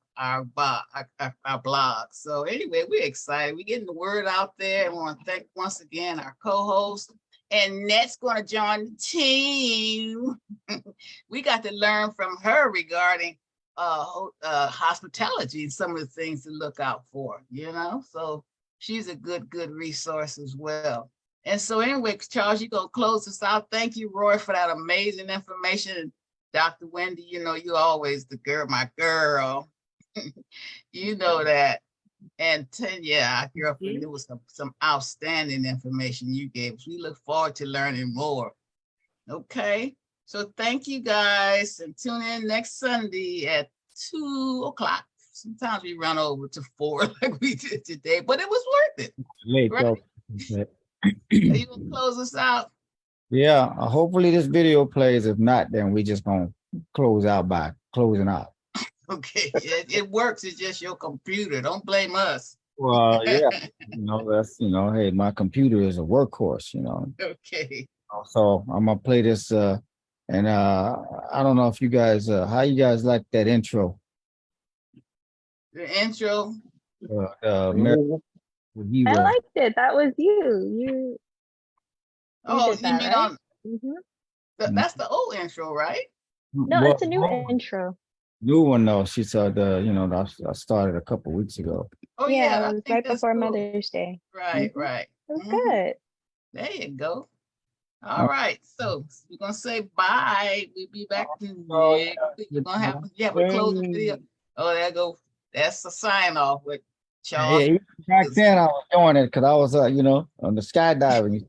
blog. So anyway, we're excited. We're getting the word out there. And I want to thank once again our co-host. And Net's going to join the team. We got to learn from her regarding hospitality and some of the things to look out for, you know? So she's a good resource as well. And so anyway, Charles, you're going to close us out. Thank you, Roy, for that amazing information. Dr. Wendy, you know, you're always the girl, my girl. You know that. And Tanya, our girlfriend, it was some outstanding information you gave us. We look forward to learning more. Okay. So thank you guys, and tune in next Sunday at 2:00. Sometimes we run over to 4 like we did today, but it was worth it. Late, right? Are you gonna close us out? Yeah, hopefully this video plays. If not, then we just gonna close out by closing out. Okay, it works. It's just your computer. Don't blame us. Well, yeah, that's hey, my computer is a workhorse, Okay. So I'm gonna play this, and I don't know if you guys, how you guys like that intro? The intro. American Hero. I liked it. That was you. Oh, did that, you mean right? on? Mhm. That's the old intro, right? No, Well, it's a new intro. new one though. She said I started a couple weeks ago. Oh Yeah, yeah, it I was think right that's before cool. Mother's Day. Right, Mhm. right. It was Mhm. good. There you go. All right, so we're gonna say bye. We'll be back to next week. We're gonna have a closing video. Oh, there go. That's a sign off with Charles. Yeah, back then I was doing it because I was, on the skydiving.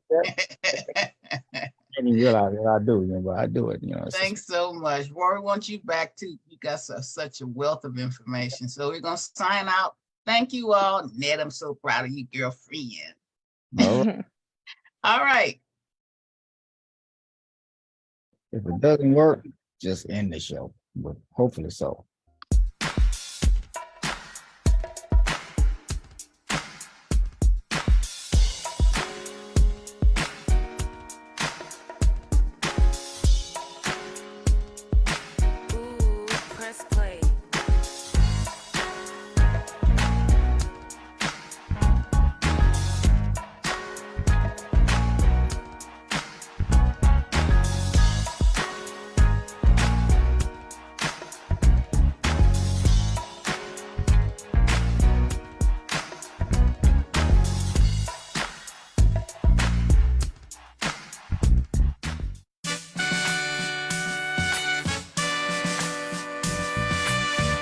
I didn't realize that I do, but I do it. It's Thanks so much. Rory wants you back too. You got such a wealth of information. So we're gonna sign out. Thank you all. Ned, I'm so proud of you, girlfriend. all right. All right. If it doesn't work, just end the show. But hopefully so.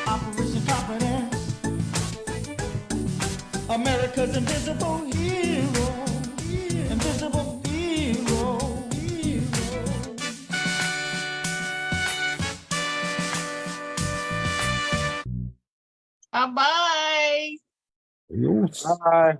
Operation Confidence, America's invisible hero, invisible hero. Bye-bye. Bye.